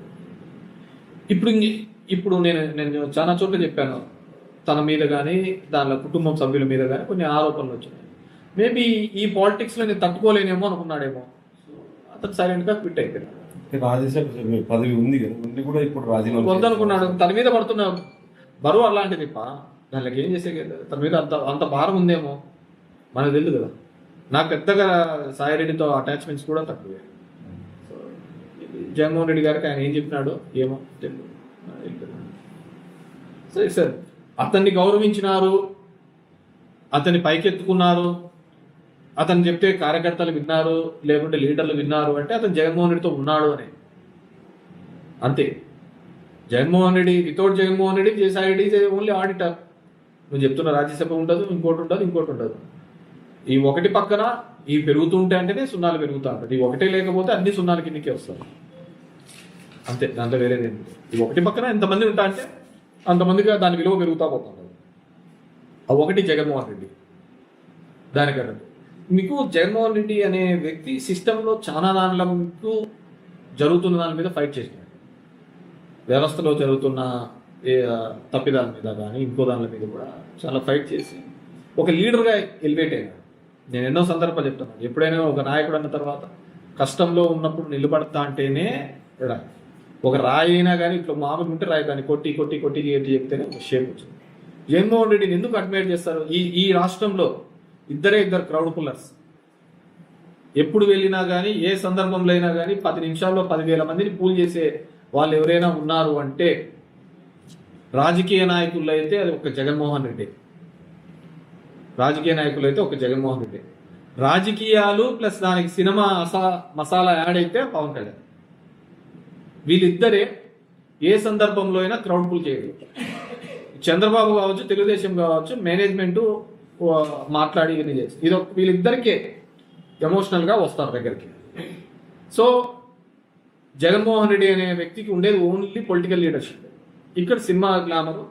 ఇప్పుడు నేను చాలా చోట్ల చెప్పాను, తన మీద కానీ దానిలో కుటుంబం సభ్యుల మీద కానీ కొన్ని ఆరోపణలు వచ్చినాయి. మేబీ ఈ పాలిటిక్స్లో నేను తట్టుకోలేనేమో అనుకున్నాడేమో, అతను సైలెంట్గా క్విట్ అయిపోయాడు. రాజ్యసభ పదవి ఉంది కదా, ఉండి కూడా ఇప్పుడు రాజీనామా వద్దనుకున్నాడు. తన మీద పడుతున్న బరువు అలాంటిది, దానికి ఏం చేసే తన మీద అంత భారం ఉందేమో మనకు తెలియదు కదా. నాకు పెద్దగా సాయి రెడ్డితో అటాచ్మెంట్స్ కూడా తక్కువే. జగన్మోహన్ రెడ్డి గారికి ఆయన ఏం చెప్పినాడో ఏమో తెలియదు. సరే సార్, అతన్ని గౌరవించినారు, అతన్ని పైకెత్తుకున్నారు, అతను చెప్తే కార్యకర్తలు విన్నారు, లేకుంటే లీడర్లు విన్నారు అంటే అతను జగన్మోహన్ రెడ్డితో ఉన్నాడు అని అంతే. Jaganmohan Reddy without Jaganmohan Reddy Vijayasai Reddy only auditor. నువ్వు చెప్తున్న రాజ్యసభ ఉండదు, ఇంకోటి ఉండదు. ఈ ఒకటి పక్కన ఈ పెరుగుతూ ఉంటే అంటేనే సున్నాలు పెరుగుతూ ఉంటుంది. ఈ ఒకటే లేకపోతే అన్ని సున్నాల కిందకే వస్తారు అంతే, దాంట్లో వేరేది. ఈ ఒకటి పక్కన ఎంతమంది ఉంటా అంటే అంతమందిగా దాని విలువ పెరుగుతూ పోతుంది. ఆ ఒకటి జగన్మోహన్ రెడ్డి. దానికన్నా మీకు జగన్మోహన్ రెడ్డి అనే వ్యక్తి సిస్టంలో చాలా దానిలకు జరుగుతున్న దాని మీద ఫైట్ చేసినాడు. వ్యవస్థలో జరుగుతున్న తప్పిదాల మీద కానీ ఇంకో దాని మీద కూడా చాలా ఫైట్ చేసి ఒక లీడర్గా ఎలివేట్ అయినాడు. నేను ఎన్నో సందర్భాలు చెప్తున్నాను, ఎప్పుడైనా ఒక నాయకుడు అన్న తర్వాత కష్టంలో ఉన్నప్పుడు నిలబడతా అంటేనే రాయి. ఒక రాయి అయినా కానీ ఇట్లా మామూలు ఉంటే రాయి, దాన్ని కొట్టి చెప్తేనే ఒక షేప్ వచ్చింది. జగన్మోహన్ రెడ్డిని ఎందుకు అడ్మైర్ చేస్తారు? ఈ రాష్ట్రంలో ఇద్దరు క్రౌడ్ పుల్లర్స్. ఎప్పుడు వెళ్ళినా కానీ ఏ సందర్భంలో అయినా కానీ 10 నిమిషాల్లో 10,000 మందిని పూల్ చేసే వాళ్ళు ఎవరైనా ఉన్నారు అంటే రాజకీయ నాయకుల్లో అయితే అది ఒక జగన్మోహన్ రెడ్డి. రాజకీయ నాయకులు అయితే ఒక జగన్మోహన్ రెడ్డి, రాజకీయాలు ప్లస్ దానికి సినిమా మసాలా యాడ్ అయితే పవన్ కళ్యాణ్. వీళ్ళిద్దరే ఏ సందర్భంలో అయినా క్రౌడ్ పుల్ చేయగలుగుతారు. చంద్రబాబు కావచ్చు, తెలుగుదేశం కావచ్చు, మేనేజ్మెంట్ మాట్లాడి ఇవన్నీ చేసి ఇది వీళ్ళిద్దరికే ఎమోషనల్గా వస్తారు దగ్గరికి. సో జగన్మోహన్ రెడ్డి అనే వ్యక్తికి ఉండేది ఓన్లీ పొలిటికల్ లీడర్షిప్. ఇక్కడ సినిమా గ్లామర్,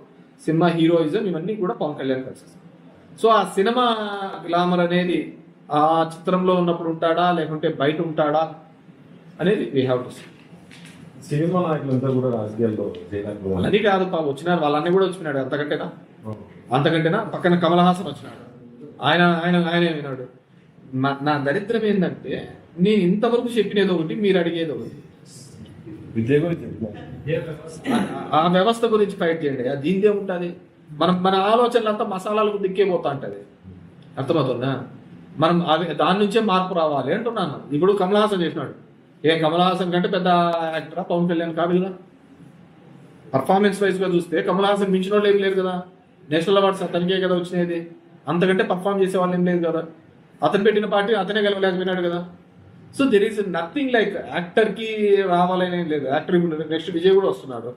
సినిమా హీరోయిజం ఇవన్నీ కూడా పవన్ కళ్యాణ్ కలిసి. సో ఆ సినిమా గ్లామర్ అనేది ఆ చిత్రంలో ఉన్నప్పుడు ఉంటాడా లేకుంటే బయట ఉంటాడా అనేది we have to see. Cinema నాయకులంతా కూడా రాజకీయాల్లో చేయడానికి అది కాదు వచ్చినారు, వాళ్ళన్నీ కూడా వచ్చినాడు. అంతకంటేనా పక్కన కమల్ హాసన్ వచ్చినాడు, ఆయన ఆయన ఆయన విన్నాడు. నా దరిద్రం ఏంటంటే నేను ఇంతవరకు చెప్పినది ఒకటి, మీరు అడిగేది ఒకటి. విద్య గురించి ఆ వ్యవస్థ గురించి ఫైట్ చేయండి, అది దీనిదే ఉంటుంది. మన ఆలోచనలు అంతా మసాలాలకు దిక్కే పోతా ఉంటుంది. అర్థమవుతుందా? మనం దాని నుంచే మార్పు రావాలి అంటున్నాను. ఇప్పుడు కమల్ హాసన్ చేసినాడు, కమల్ హాసన్ కంటే పెద్ద యాక్టరా పవన్ కళ్యాణ్ కాదు కదా. పర్ఫార్మెన్స్ వైజ్ గా చూస్తే కమల్ హాసన్ మించిన వాళ్ళు ఏం లేదు కదా. నేషనల్ అవార్డ్స్ అతనికే కదా వచ్చినది, అంతకంటే పర్ఫార్మ్ చేసే వాళ్ళు ఏం లేదు కదా. అతను పెట్టిన పార్టీ అతనే గెలవలేకపోయినాడు కదా. So there is nothing like యాక్టర్కి రావాలని ఏం లేదు. యాక్టర్ నెక్స్ట్ విజయ్ కూడా వస్తున్నాడు,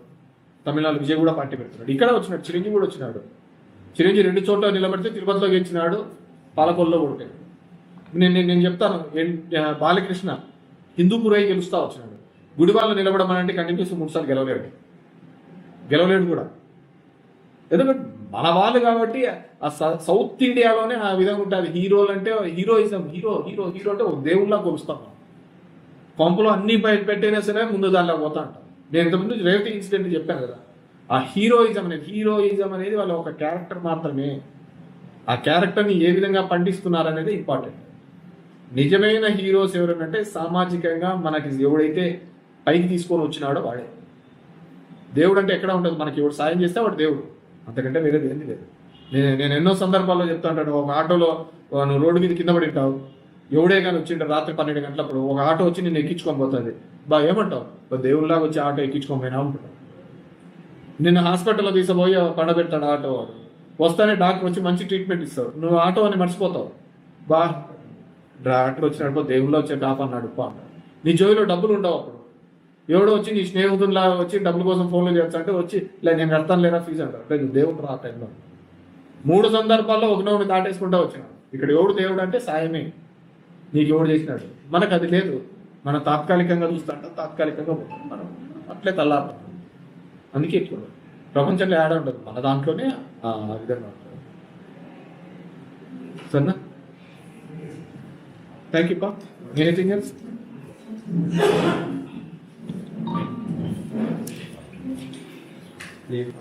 తమిళనాడు విజయ్ కూడా పార్టీ పెడుతున్నాడు. ఇక్కడ వచ్చినాడు, చిరంజీవి కూడా వచ్చినాడు. చిరంజీవి 2 చోట్ల నిలబడితే తిరుపతిలో గెలిచినాడు, పాలకొల్లో కొడితే. నేను చెప్తాను, బాలకృష్ణ హిందూపురై గెలుస్తా వచ్చినాడు. గుడివాళ్ళలో నిలబడమనంటే కంటిన్యూస్ 3 సార్లు గెలవలేడు కూడా. ఎందుకంటే మన వాళ్ళు కాబట్టి ఆ సౌత్ ఇండియాలోనే ఆ విధంగా ఉంటుంది. హీరోలు అంటే హీరోయిజం, హీరో అంటే ఒక దేవుళ్ళ కొలుస్తాం. పంపులో అన్ని బయట పెట్టైనా సరే ముందు దానిలో పోతా ఉంటాం. నేను ఇంతకుముందు రేవతి ఇన్సిడెంట్ చెప్పాను కదా. ఆ హీరోయిజం అనేది వాళ్ళ ఒక క్యారెక్టర్ మాత్రమే. ఆ క్యారెక్టర్ని ఏ విధంగా పండిస్తున్నారనేది ఇంపార్టెంట్. నిజమైన హీరోస్ ఎవరంటే సామాజికంగా మనకి ఎవడైతే పైకి తీసుకొని వచ్చినాడో వాడే దేవుడు. అంటే ఎక్కడ ఉంటుంది, మనకి ఎవడు సాయం చేస్తే వాడు దేవుడు, అంతకంటే వేరేది ఏంది లేదు. నేను ఎన్నో సందర్భాల్లో చెప్తా ఉంటాను, ఒక ఆటోలో నువ్వు రోడ్డు మీద కింద పడి ఉంటావు, ఎవడే కానీ వచ్చింటారు రాత్రి 12 గంటలప్పుడు ఒక ఆటో వచ్చి నిన్ను ఎక్కించుకొని పోతుంది, ఏమంటావు? దేవుళ్ళలాగా వచ్చి ఆటో ఎక్కించుకొని పోయినా ఉంటున్నావు. నిన్ను హాస్పిటల్లో తీసుకుపోయి పండబెడతాడు ఆటో వాడు, వస్తానే డాక్టర్ వచ్చి మంచి ట్రీట్మెంట్ ఇస్తాడు, నువ్వు ఆటో అని మర్చిపోతావు. డాక్టర్ వచ్చినప్పుడు దేవుళ్ళ వచ్చే కాపాడినాడు నీ జోబిలో డబ్బులు ఉండవు. అప్పుడు ఎవడో వచ్చి నీ స్నేహితుల్లా వచ్చి డబ్బుల కోసం ఫోన్లు చేస్తా అంటే వచ్చి ఇలా నేను కడతాను లేదా ఫీజు అంటారు. లేదు, దేవుడు రా టైంలో 3 సందర్భాల్లో ఒకనొకటి దాటేసుకుంటా వచ్చినాడు. ఇక్కడ ఎవడు దేవుడు అంటే సాయమే, నీకు ఎవడు చేసినాడు. మనకు అది లేదు. మనం తాత్కాలికంగా చూస్తాంట, తాత్కాలికంగా మనం అట్లే తల్లాడుతాం. అందుకే ఇట్లా ప్రపంచంలో ఏడా ఉండదు, మన దాంట్లోనే ఆ విధంగా ఉంటుంది. సరేనా? థ్యాంక్ యూ పా. Anything else? లేదు.